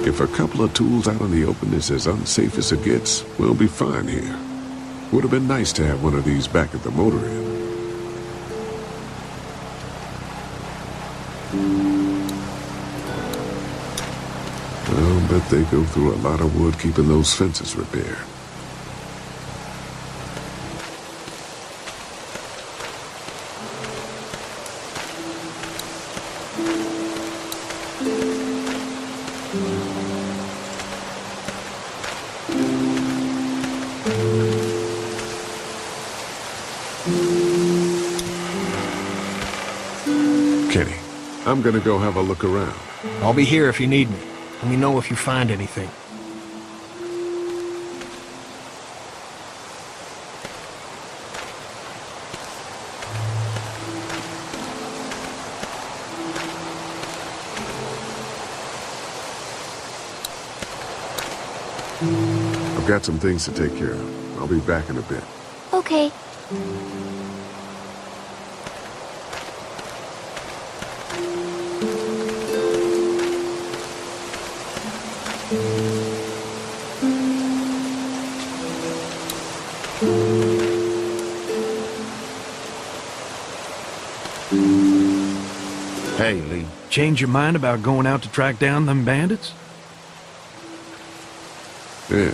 If a couple of tools out in the open is as unsafe as it gets, we'll be fine here. Would have been nice to have one of these back at the motor inn. I'll bet they go through a lot of wood keeping those fences repaired. Kenny, I'm gonna go have a look around. I'll be here if you need me. Let me know if you find anything. I've got some things to take care of. I'll be back in a bit. Okay. Hey, Lee. Change your mind about going out to track down them bandits? Yeah,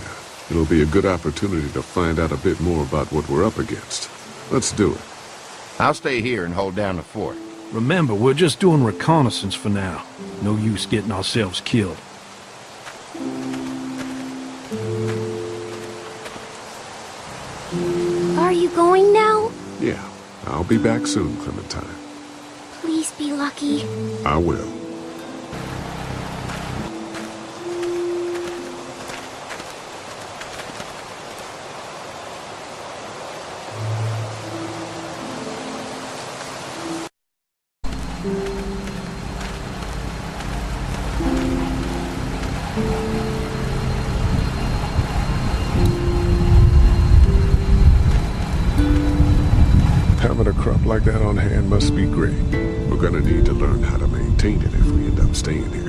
it'll be a good opportunity to find out a bit more about what we're up against. Let's do it. I'll stay here and hold down the fort. Remember, we're just doing reconnaissance for now. No use getting ourselves killed. Are you going now? Yeah, I'll be back soon, Clementine. Please be lucky. I will. Having a crop like that on hand must be great. We're gonna need to learn how to maintain it if we end up staying here.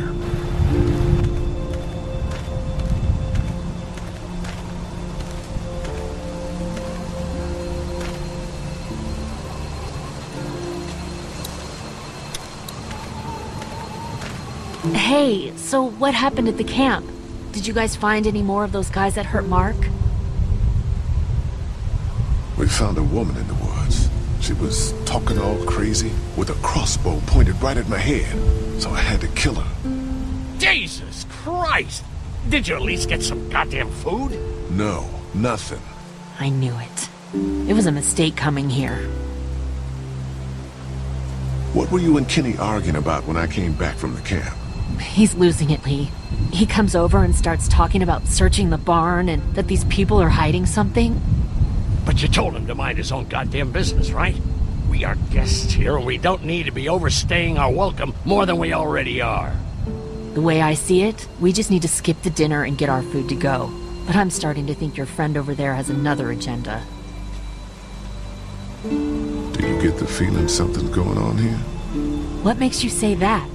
Hey, so what happened at the camp? Did you guys find any more of those guys that hurt Mark? We found a woman in the woods. She was talking all crazy with a crossbow pointed right at my head, so I had to kill her. Jesus Christ! Did you at least get some goddamn food? No, nothing. I knew it. It was a mistake coming here. What were you and Kenny arguing about when I came back from the camp? He's losing it, Lee. He comes over and starts talking about searching the barn and that these people are hiding something. But you told him to mind his own goddamn business, right? We are guests here, and we don't need to be overstaying our welcome more than we already are. The way I see it, we just need to skip the dinner and get our food to go. But I'm starting to think your friend over there has another agenda. Do you get the feeling something's going on here? What makes you say that?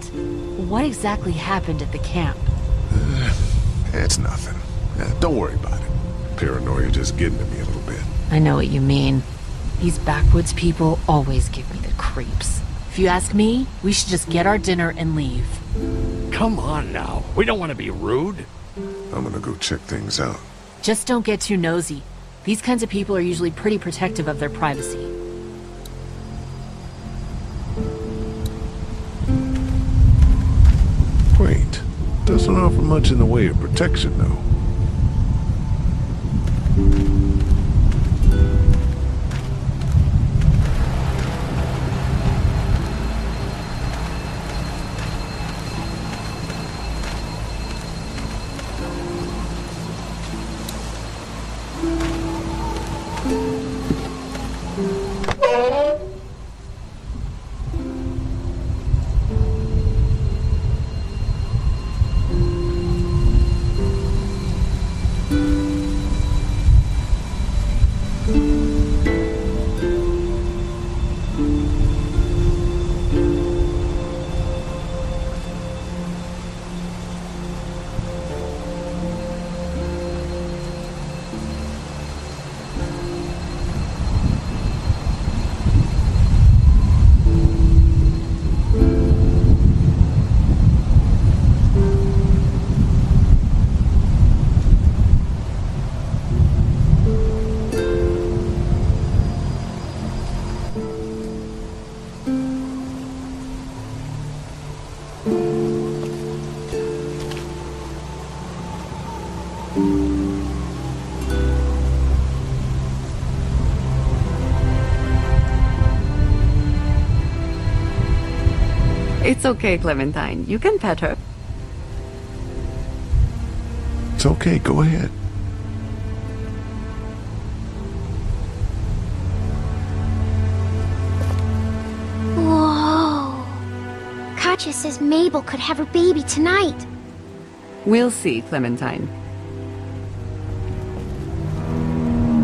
What exactly happened at the camp? It's nothing. Don't worry about it. Paranoia just getting to me a little bit. I know what you mean. These backwoods people always give me the creeps. If you ask me, we should just get our dinner and leave. Come on now. We don't want to be rude. I'm gonna go check things out. Just don't get too nosy. These kinds of people are usually pretty protective of their privacy. Wait, doesn't offer much in the way of protection, though. It's okay, Clementine. You can pet her. It's okay, go ahead. Whoa. Katja says Mabel could have her baby tonight. We'll see, Clementine.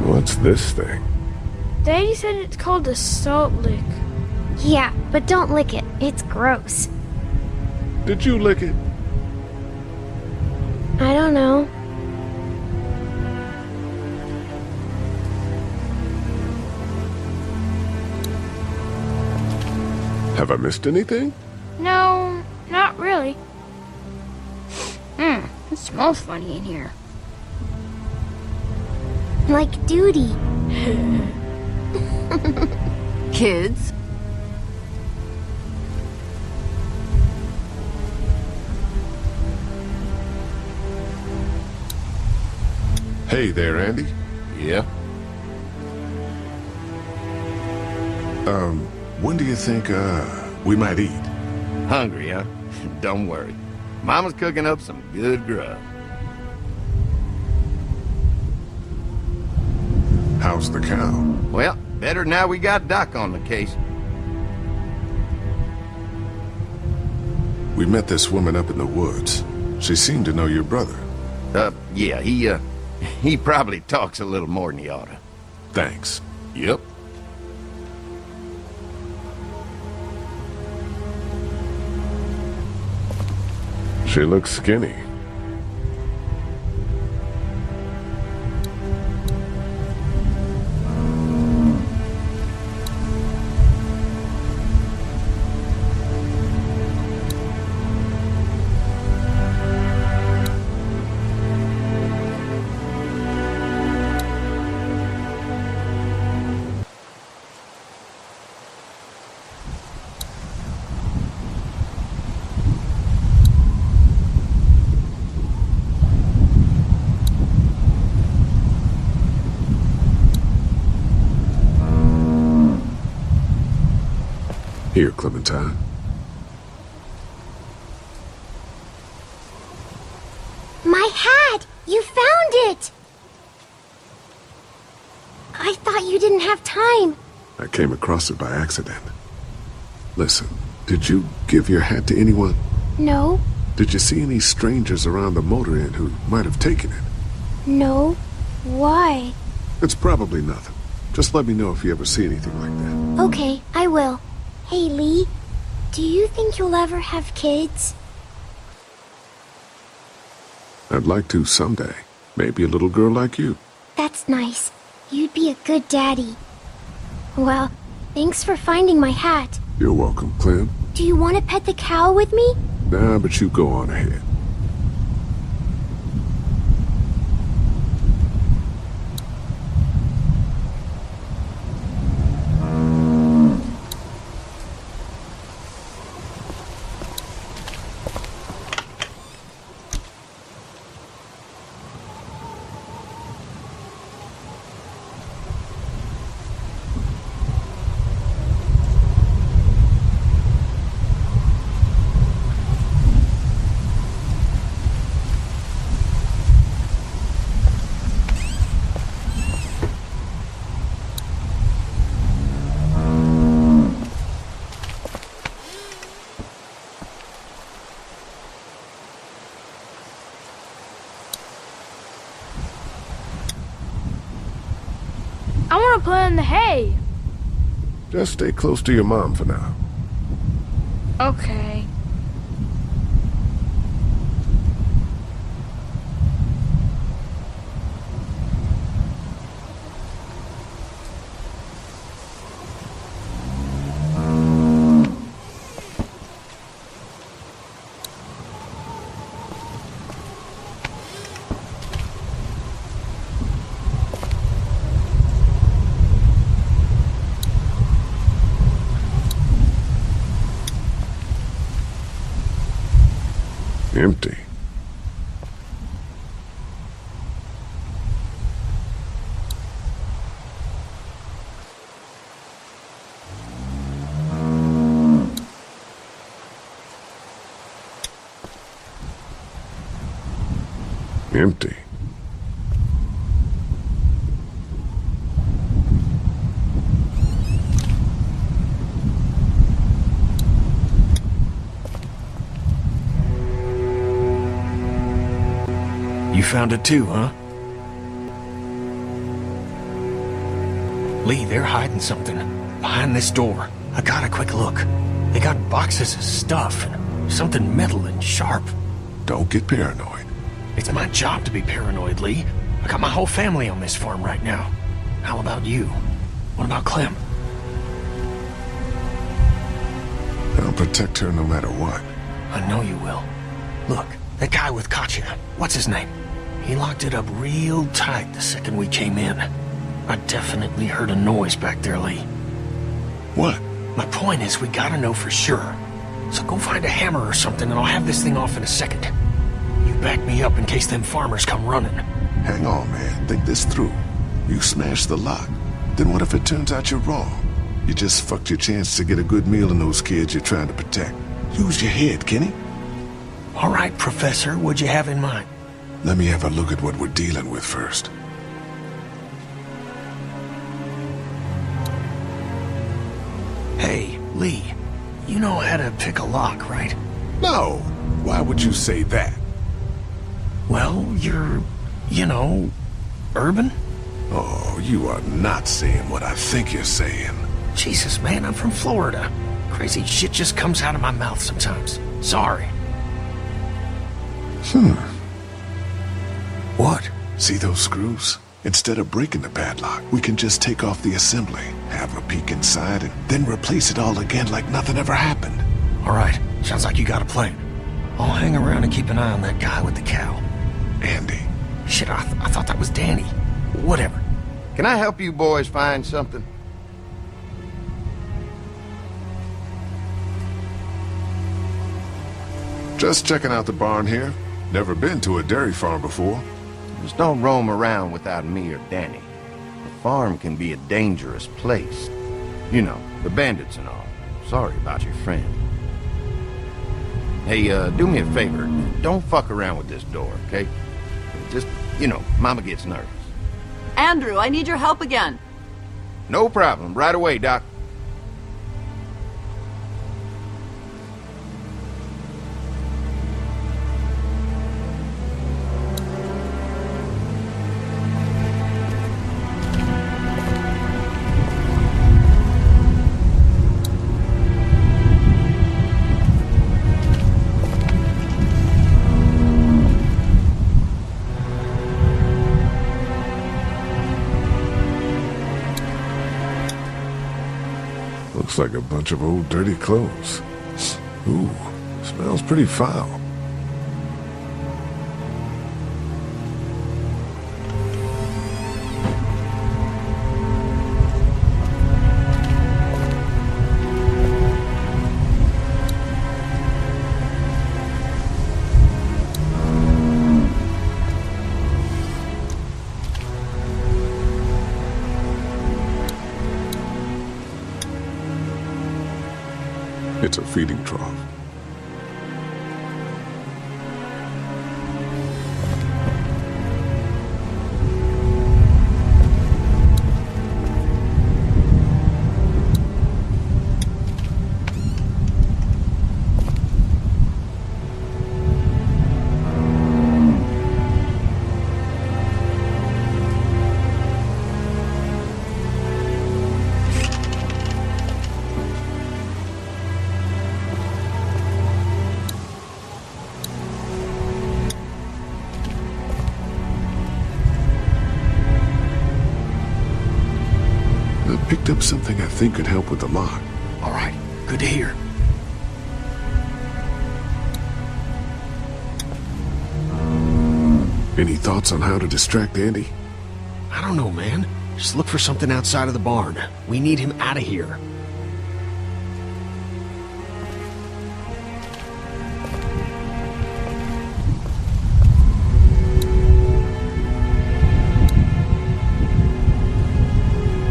What's this thing? Daddy said it's called a salt lick. Yeah, but don't lick it. It's gross. Did you lick it? I don't know. Have I missed anything? No, not really. It smells funny in here. Like duty. Kids? Hey there, Andy. Yeah? When do you think, we might eat? Hungry, huh? Don't worry. Mama's cooking up some good grub. How's the cow? Well, better now we got Doc on the case. We met this woman up in the woods. She seemed to know your brother. Yeah, he probably talks a little more than he oughta. Thanks. Yep. She looks skinny. Here, Clementine. My hat! You found it! I thought you didn't have time. I came across it by accident. Listen, did you give your hat to anyone? No. Did you see any strangers around the motor inn who might have taken it? No. Why? It's probably nothing. Just let me know if you ever see anything like that. Okay, I will. Hey, Lee, do you think you'll ever have kids? I'd like to someday. Maybe a little girl like you. That's nice. You'd be a good daddy. Well, thanks for finding my hat. You're welcome, Clem. Do you want to pet the cow with me? Nah, but you go on ahead. I want to play in the hay. Just stay close to your mom for now. Okay. Empty. Empty. You found it too, huh? Lee, they're hiding something behind this door. I got a quick look. They got boxes of stuff and something metal and sharp. Don't get paranoid. It's my job to be paranoid, Lee. I got my whole family on this farm right now. How about you? What about Clem? I'll protect her no matter what. I know you will. Look, that guy with Katya, what's his name? He locked it up real tight the second we came in. I definitely heard a noise back there, Lee. What? My point is, we gotta know for sure. So go find a hammer or something and I'll have this thing off in a second. You back me up in case them farmers come running. Hang on, man. Think this through. You smashed the lock. Then what if it turns out you're wrong? You just fucked your chance to get a good meal in those kids you're trying to protect. Use your head, Kenny. All right, Professor, what'd you have in mind? Let me have a look at what we're dealing with first. Hey, Lee, you know how to pick a lock, right? No! Why would you say that? Well, you're, urban? Oh, you are not saying what I think you're saying. Jesus, man, I'm from Florida. Crazy shit just comes out of my mouth sometimes. Sorry. What? See those screws? Instead of breaking the padlock, we can just take off the assembly, have a peek inside, and then replace it all again like nothing ever happened. All right, sounds like you got a plan. I'll hang around and keep an eye on that guy with the cow. Andy. Shit, I thought that was Danny. Whatever. Can I help you boys find something? Just checking out the barn here. Never been to a dairy farm before. Just don't roam around without me or Danny. The farm can be a dangerous place. You know, the bandits and all. Sorry about your friend. Hey, do me a favor. Don't fuck around with this door, okay? Just, Mama gets nervous. Andrew, I need your help again. No problem. Right away, Doc. Looks like a bunch of old dirty clothes. Ooh, smells pretty foul. It's a feeding trough. Picked up something I think could help with the lock. All right, good to hear. Any thoughts on how to distract Andy? I don't know, man. Just look for something outside of the barn. We need him out of here.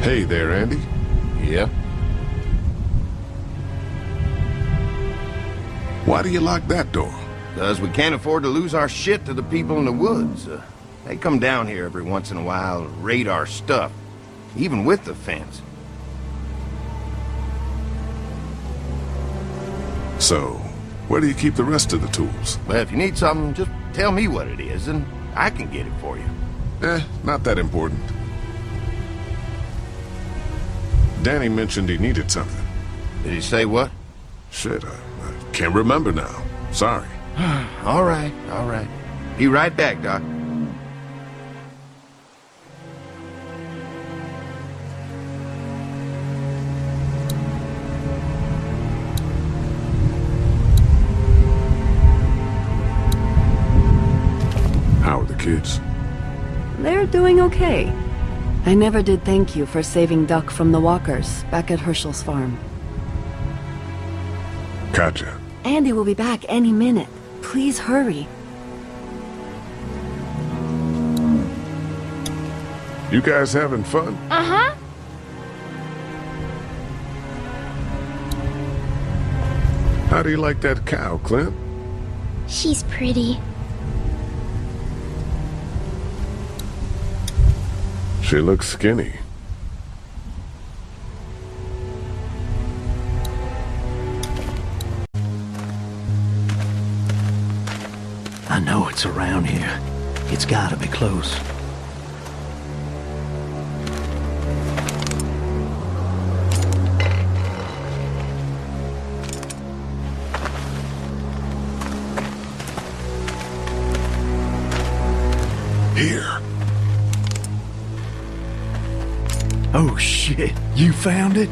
Hey there, Andy. Yeah? Why do you lock that door? Because we can't afford to lose our shit to the people in the woods. They come down here every once in a while, raid our stuff, even with the fence. So, where do you keep the rest of the tools? Well, if you need something, just tell me what it is, and I can get it for you. Not that important. Danny mentioned he needed something. Did he say what? Shit, I can't remember now. Sorry. All right, all right. Be right back, Doc. How are the kids? They're doing okay. I never did thank you for saving Duck from the walkers back at Herschel's farm. Gotcha. Andy will be back any minute. Please hurry. You guys having fun? Uh-huh. How do you like that cow, Clint? She's pretty. She looks skinny. I know it's around here. It's gotta be close. Here. Oh shit, you found it?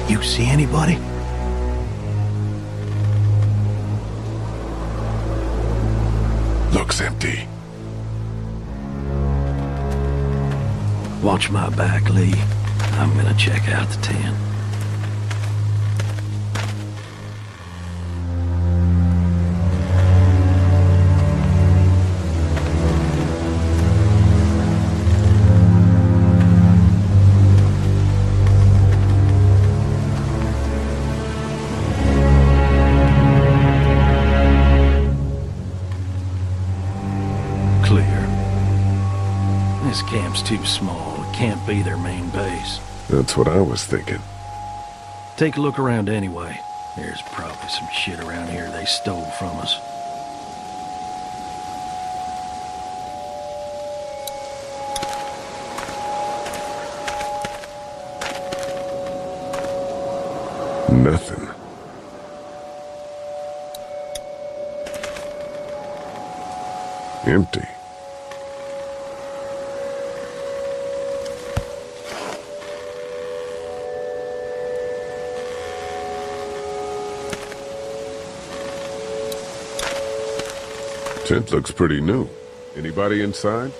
You see anybody? Looks empty. Watch my back, Lee. I'm gonna check out the tent. This camp's too small. It can't be their main base. That's what I was thinking. Take a look around anyway. There's probably some shit around here they stole from us. Nothing. Empty. Tent looks pretty new. Anybody inside?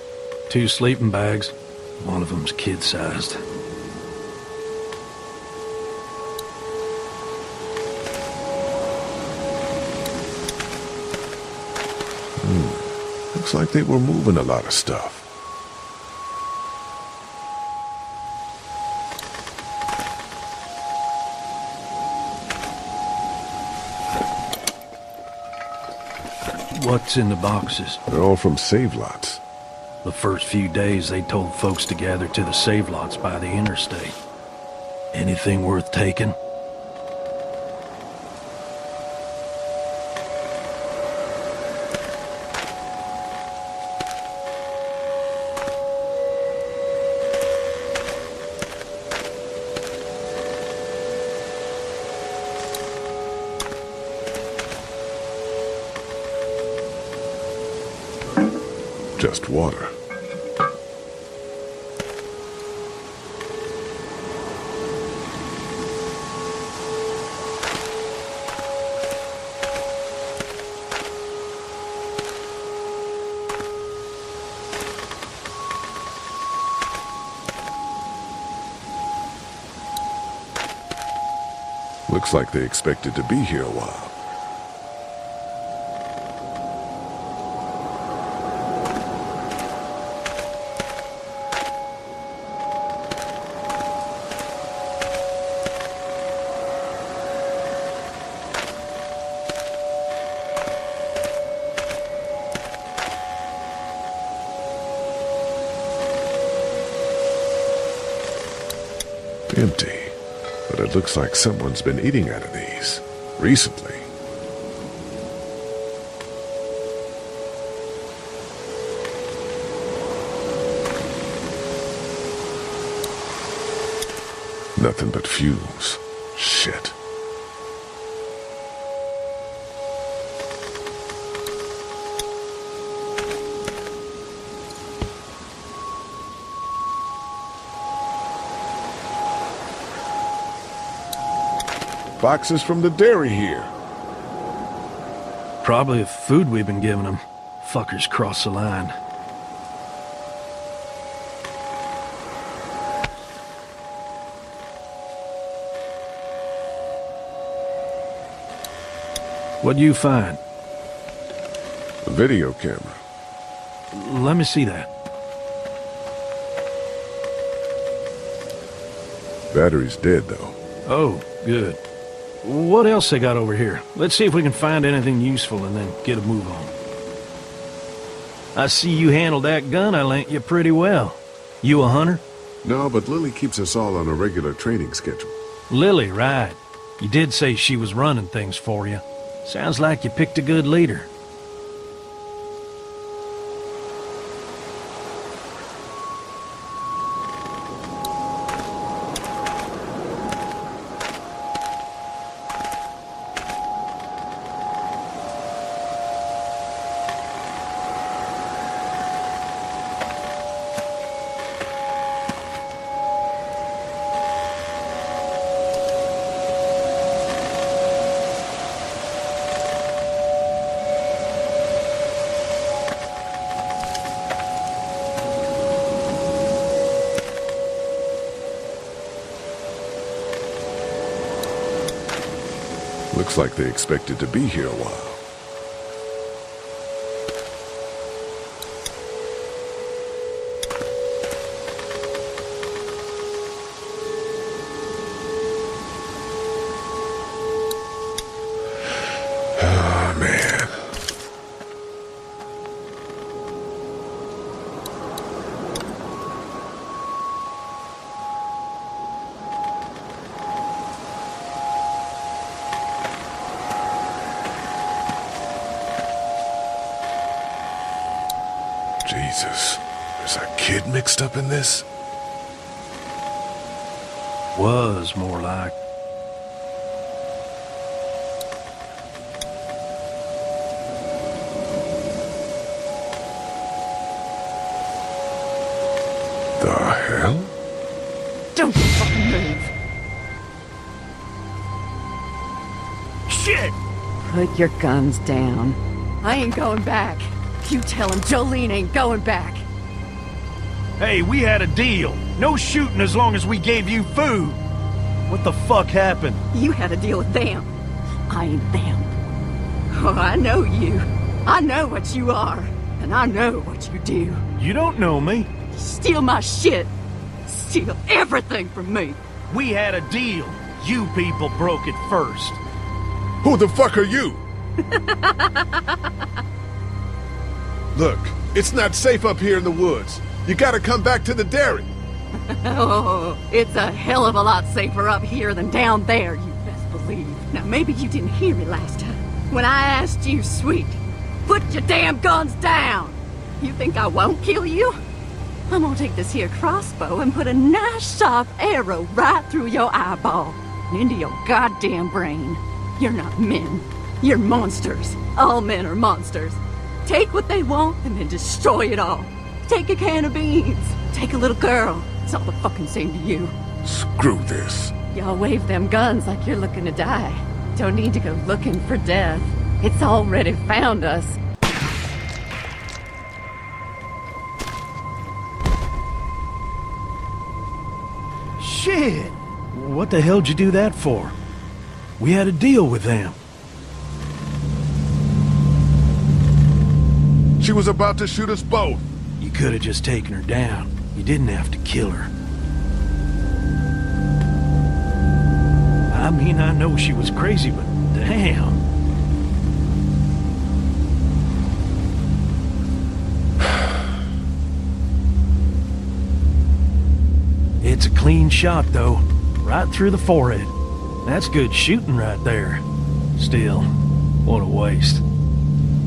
2 sleeping bags. One of them's kid-sized. Looks like they were moving a lot of stuff. What's in the boxes? They're all from save lots. The first few days they told folks to gather to the save lots by the interstate. Anything worth taking? Just water. Looks like they expected to be here a while. Empty, but it looks like someone's been eating out of these recently. Nothing but fumes. Shit. Boxes from the dairy here. Probably the food we've been giving them. Fuckers cross the line. What'd you find? A video camera. Let me see that. Battery's dead, though. Oh, good. What else they got over here? Let's see if we can find anything useful and then get a move on. I see you handled that gun I lent you pretty well. You a hunter? No, but Lily keeps us all on a regular training schedule. Lily, right. You did say she was running things for you. Sounds like you picked a good leader. Looks like they expected to be here a while. Oh, man. Jesus, there's a kid mixed up in this? Was more like. The hell? Don't fucking move. Shit! Put your guns down. I ain't going back. You tell him Jolene ain't going back. Hey, we had a deal. No shooting as long as we gave you food. What the fuck happened? You had a deal with them. I ain't them. Oh, I know you. I know what you are. And I know what you do. You don't know me. You steal my shit. Steal everything from me. We had a deal. You people broke it first. Who the fuck are you? Look, it's not safe up here in the woods. You gotta come back to the dairy. Oh, it's a hell of a lot safer up here than down there, you best believe. Now, maybe you didn't hear me last time. When I asked you, sweet, put your damn guns down. You think I won't kill you? I'm gonna take this here crossbow and put a nice sharp arrow right through your eyeball and into your goddamn brain. You're not men. You're monsters. All men are monsters. Take what they want and then destroy it all. Take a can of beans. Take a little girl. It's all the fucking same to you. Screw this. Y'all wave them guns like you're looking to die. Don't need to go looking for death. It's already found us. Shit! What the hell'd you do that for? We had a deal with them. She was about to shoot us both. You could have just taken her down. You didn't have to kill her. I mean, I know she was crazy, but damn. It's a clean shot, though. Right through the forehead. That's good shooting right there. Still, what a waste.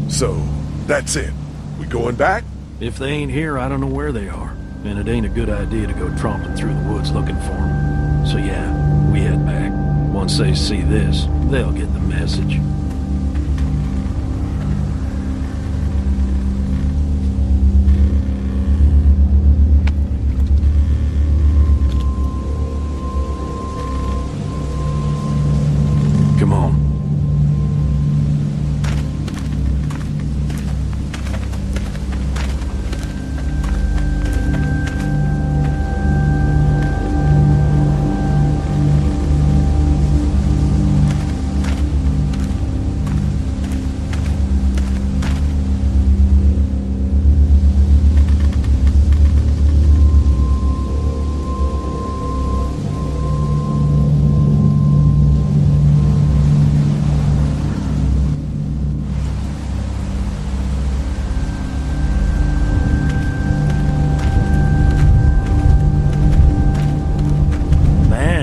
So, that's it. We going back? If they ain't here, I don't know where they are. And it ain't a good idea to go tromping through the woods looking for them. So yeah, we head back. Once they see this, they'll get the message. Come on.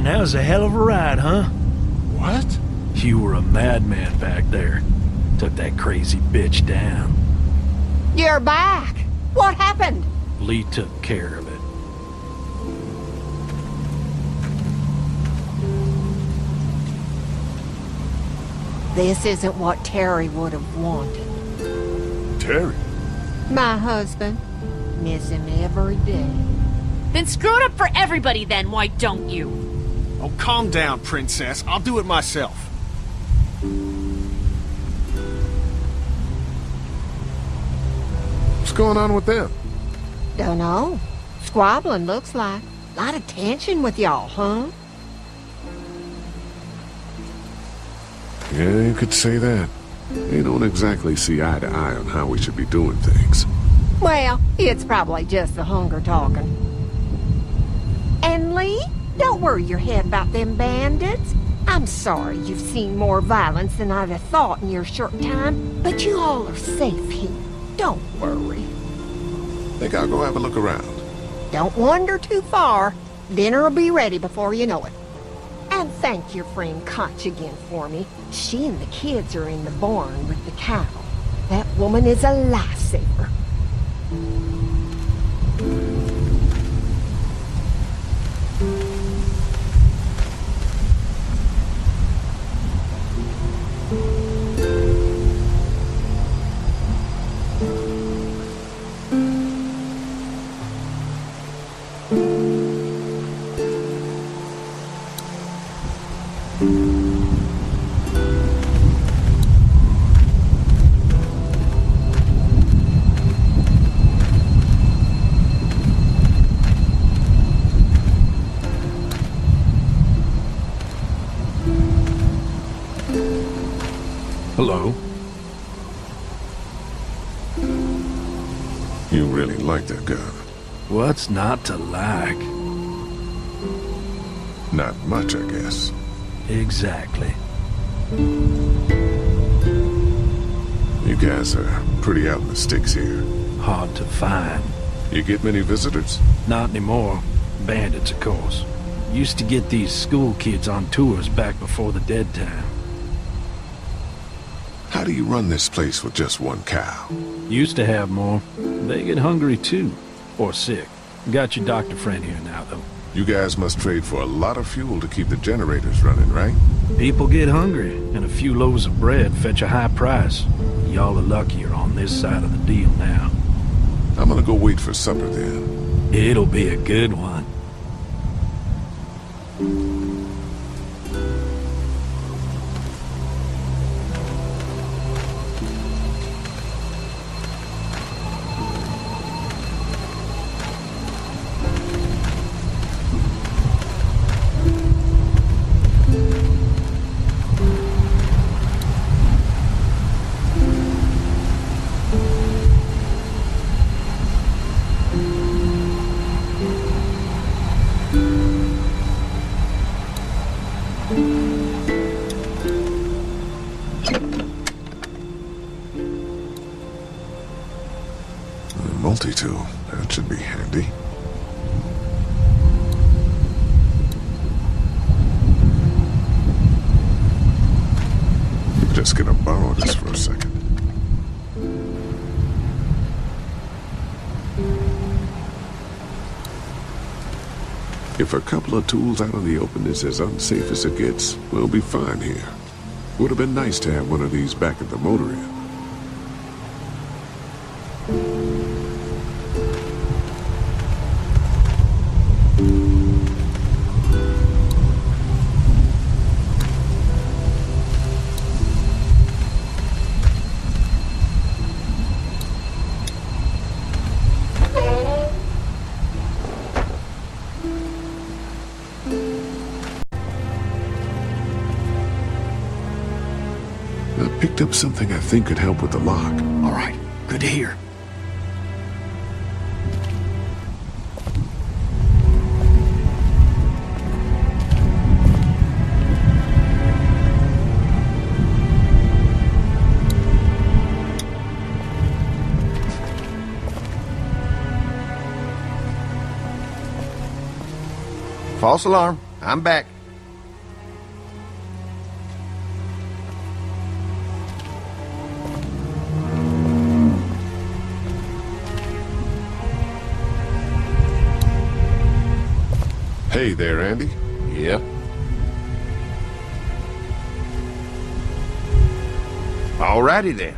That was a hell of a ride, huh? What? You were a madman back there. Took that crazy bitch down. You're back. What happened? Lee took care of it. This isn't what Terry would have wanted. Terry? My husband. Miss him every day. Then screw it up for everybody then, why don't you? Oh, calm down, Princess. I'll do it myself. What's going on with them? Dunno. Squabbling, looks like. Lot of tension with y'all, huh? Yeah, you could say that. They don't exactly see eye to eye on how we should be doing things. Well, it's probably just the hunger talking. And Lee, don't worry your head about them bandits. I'm sorry you've seen more violence than I'd have thought in your short time, but you all are safe here. Don't worry. Think I'll go have a look around. Don't wander too far. Dinner'll be ready before you know it. And thank your friend Koch again for me. She and the kids are in the barn with the cattle. That woman is a lifesaver. Hello? You really like that gun. What's not to like? Not much, I guess. Exactly. You guys are pretty out in the sticks here. Hard to find. You get many visitors? Not anymore. Bandits, of course. Used to get these school kids on tours back before the dead time. How do you run this place with just one cow? Used to have more. They get hungry too. Or sick. Got your doctor friend here now, though. You guys must trade for a lot of fuel to keep the generators running, right? People get hungry, and a few loaves of bread fetch a high price. Y'all are luckier on this side of the deal now. I'm gonna go wait for supper then. It'll be a good one. multi-tool. That should be handy. Just gonna borrow this for a second. If a couple of tools out in the open is as unsafe as it gets, we'll be fine here. Would have been nice to have one of these back at the motor inn. Picked up something I think could help with the lock. All right, good to hear. False alarm. I'm back. Hey there, Andy. Yeah? Alrighty then.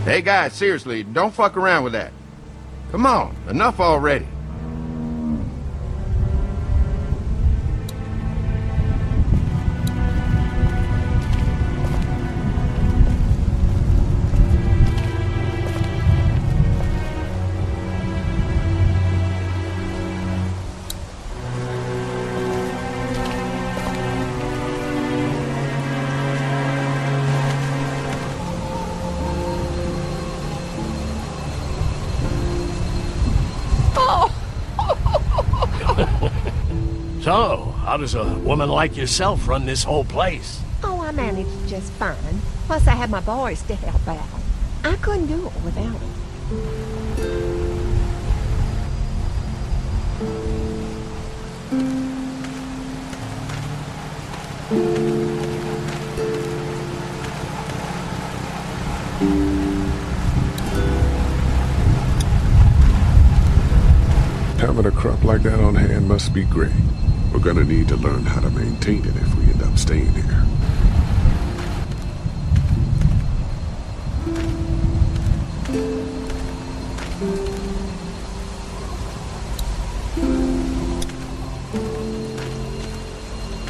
Hey guys, seriously, don't fuck around with that. Come on, enough already. So, how does a woman like yourself run this whole place? Oh, I managed just fine. Plus, I had my boys to help out. I couldn't do it without them. Having a crop like that on hand must be great. We're gonna need to learn how to maintain it if we end up staying here.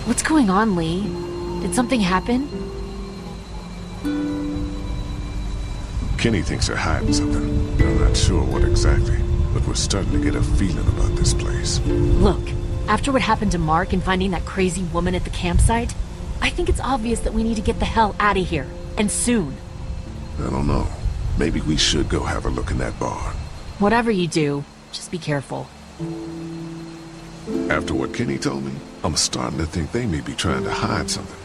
What's going on, Lee? Did something happen? Kenny thinks they're hiding something. I'm not sure what exactly, but we're starting to get a feeling about this place. Look, after what happened to Mark and finding that crazy woman at the campsite, I think it's obvious that we need to get the hell out of here. And soon. I don't know. Maybe we should go have a look in that barn. Whatever you do, just be careful. After what Kenny told me, I'm starting to think they may be trying to hide something.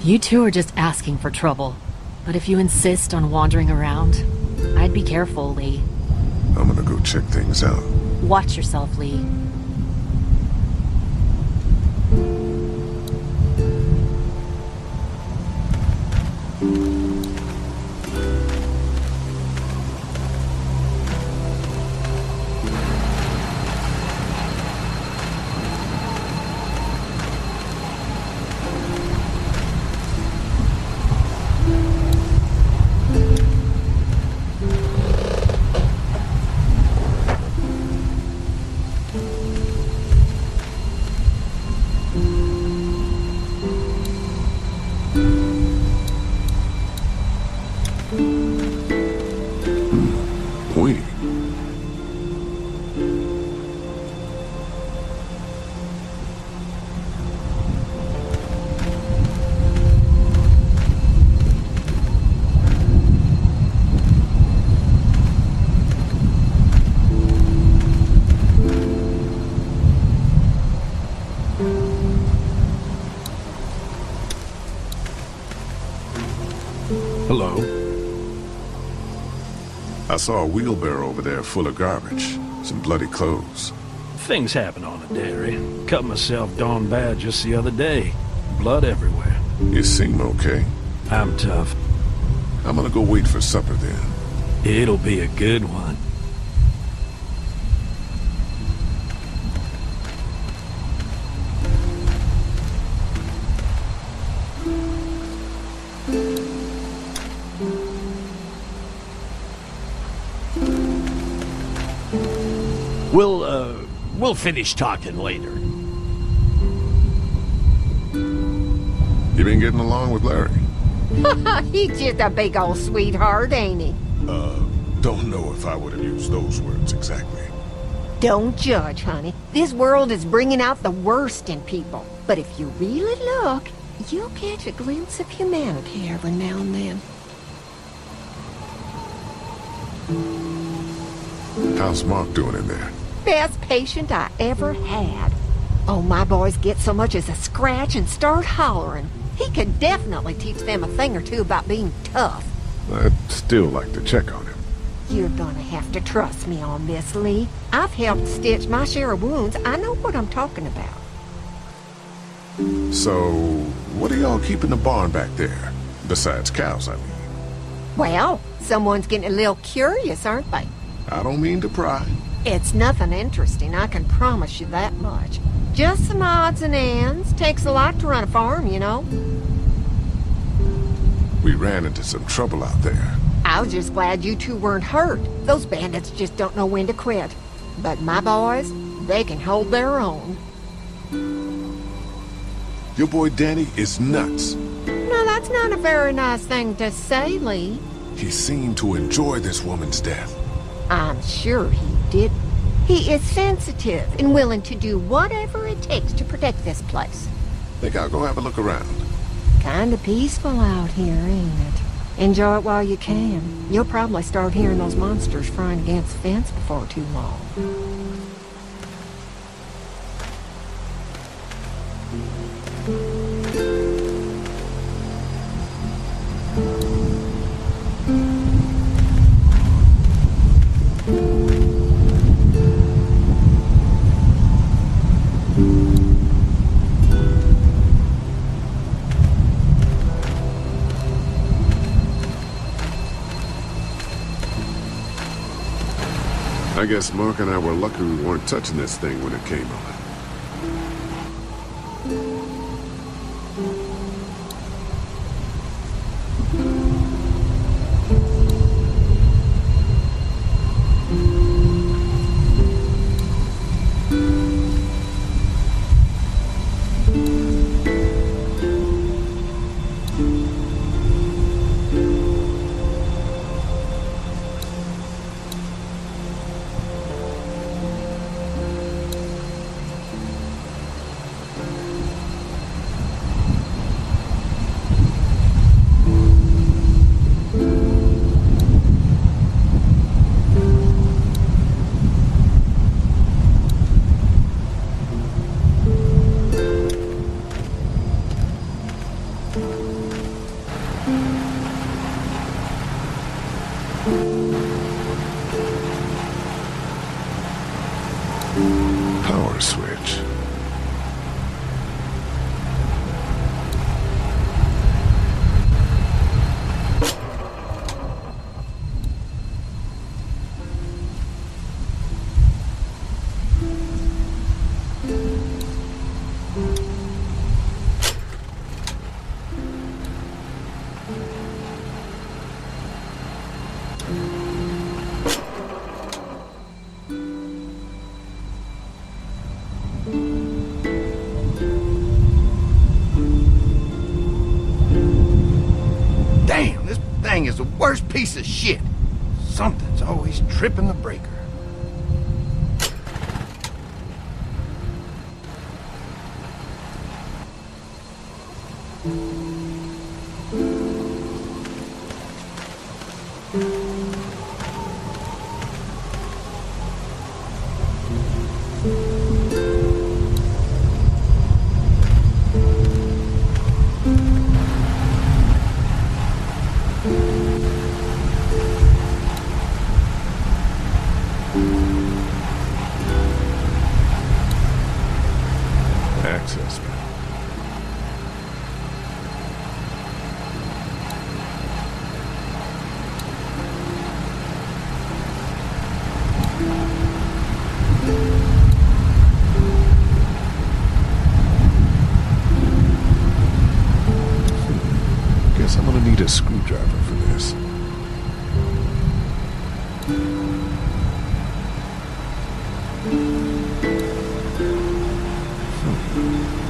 You two are just asking for trouble. But if you insist on wandering around, I'd be careful, Lee. I'm gonna go check things out. Watch yourself, Lee. I saw a wheelbarrow over there full of garbage. Some bloody clothes. Things happen on a dairy. Cut myself darn bad just the other day. Blood everywhere. You seem okay. I'm tough. I'm gonna go wait for supper then. It'll be a good one. We'll finish talking later. You been getting along with Larry? He's just a big old sweetheart, ain't he? Don't know if I would have used those words exactly. Don't judge, honey. This world is bringing out the worst in people. But if you really look, you'll catch a glimpse of humanity every now and then. How's Mark doing in there? Best patient I ever had. Oh, my boys get so much as a scratch and start hollering. He could definitely teach them a thing or two about being tough. I'd still like to check on him. You're gonna have to trust me on this, Lee. I've helped stitch my share of wounds. I know what I'm talking about. So, what are y'all keeping the barn back there? Besides cows, I mean. Well, someone's getting a little curious, aren't they? I don't mean to pry. It's nothing interesting, I can promise you that much. Just some odds and ends. Takes a lot to run a farm, you know. We ran into some trouble out there. I was just glad you two weren't hurt. Those bandits just don't know when to quit. But my boys, they can hold their own. Your boy Danny is nuts. No, that's not a very nice thing to say, Lee. He seemed to enjoy this woman's death. I'm sure he did. He is sensitive and willing to do whatever it takes to protect this place. Think I'll go have a look around. Kinda peaceful out here, ain't it? Enjoy it while you can. You'll probably start hearing those monsters frying against the fence before too long. I guess Mark and I were lucky we weren't touching this thing when it came on. Power switch. Damn, this thing is the worst piece of shit. Something's always tripping the breaker.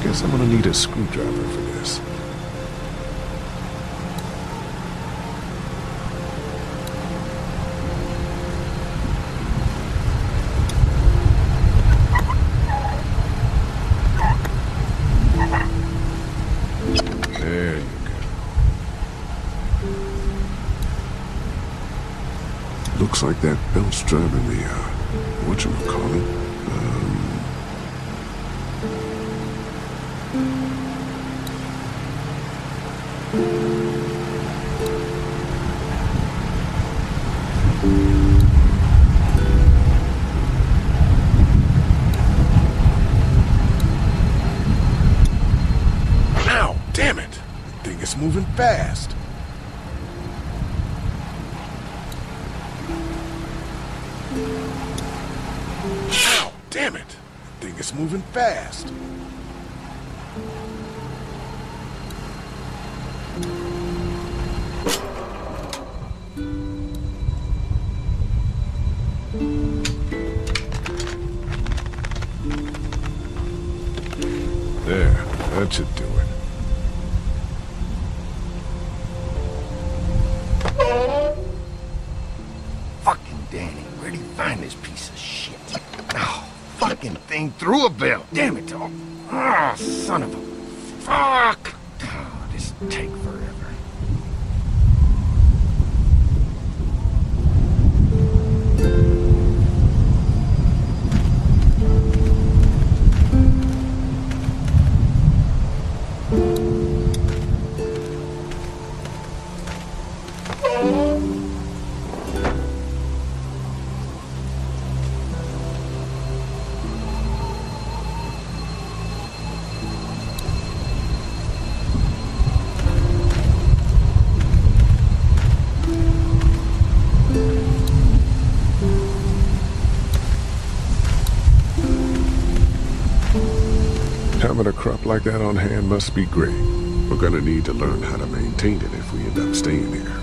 Guess I'm gonna need a screwdriver for this. There you go. Looks like that belt's driving the, whatchamacallit? Ow! Damn it! The thing is moving fast. Ow! Damn it! The thing is moving fast. There, that should do it. Fucking Danny, where'd he find this piece of shit? Oh, fucking thing threw a bell. Damn it, dog. Oh, son of a... Fuck! Oh, this will take forever. Having a crop like that on hand must be great. We're gonna need to learn how to maintain it if we end up staying here.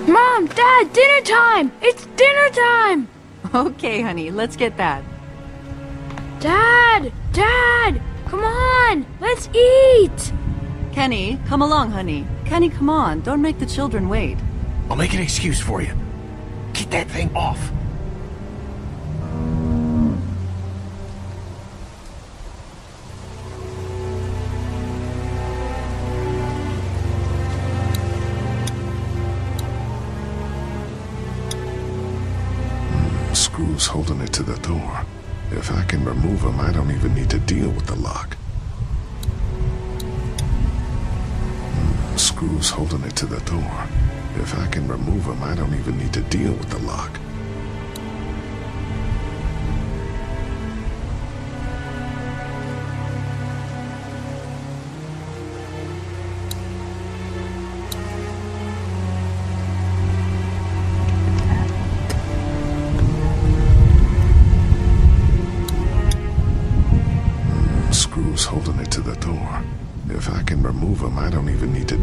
Mom, Dad, dinner time! It's dinner time! Okay, honey, let's get that. Dad! Dad! Come on! Let's eat! Kenny, come along, honey. Kenny, come on. Don't make the children wait. I'll make an excuse for you. Get that thing off. Screws holding it to the door. If I can remove them, I don't even need to deal with the lock. Screws holding it to the door. If I can remove them, I don't even need to deal with the lock. Screws holding it to the door. If I can remove them, I don't even need to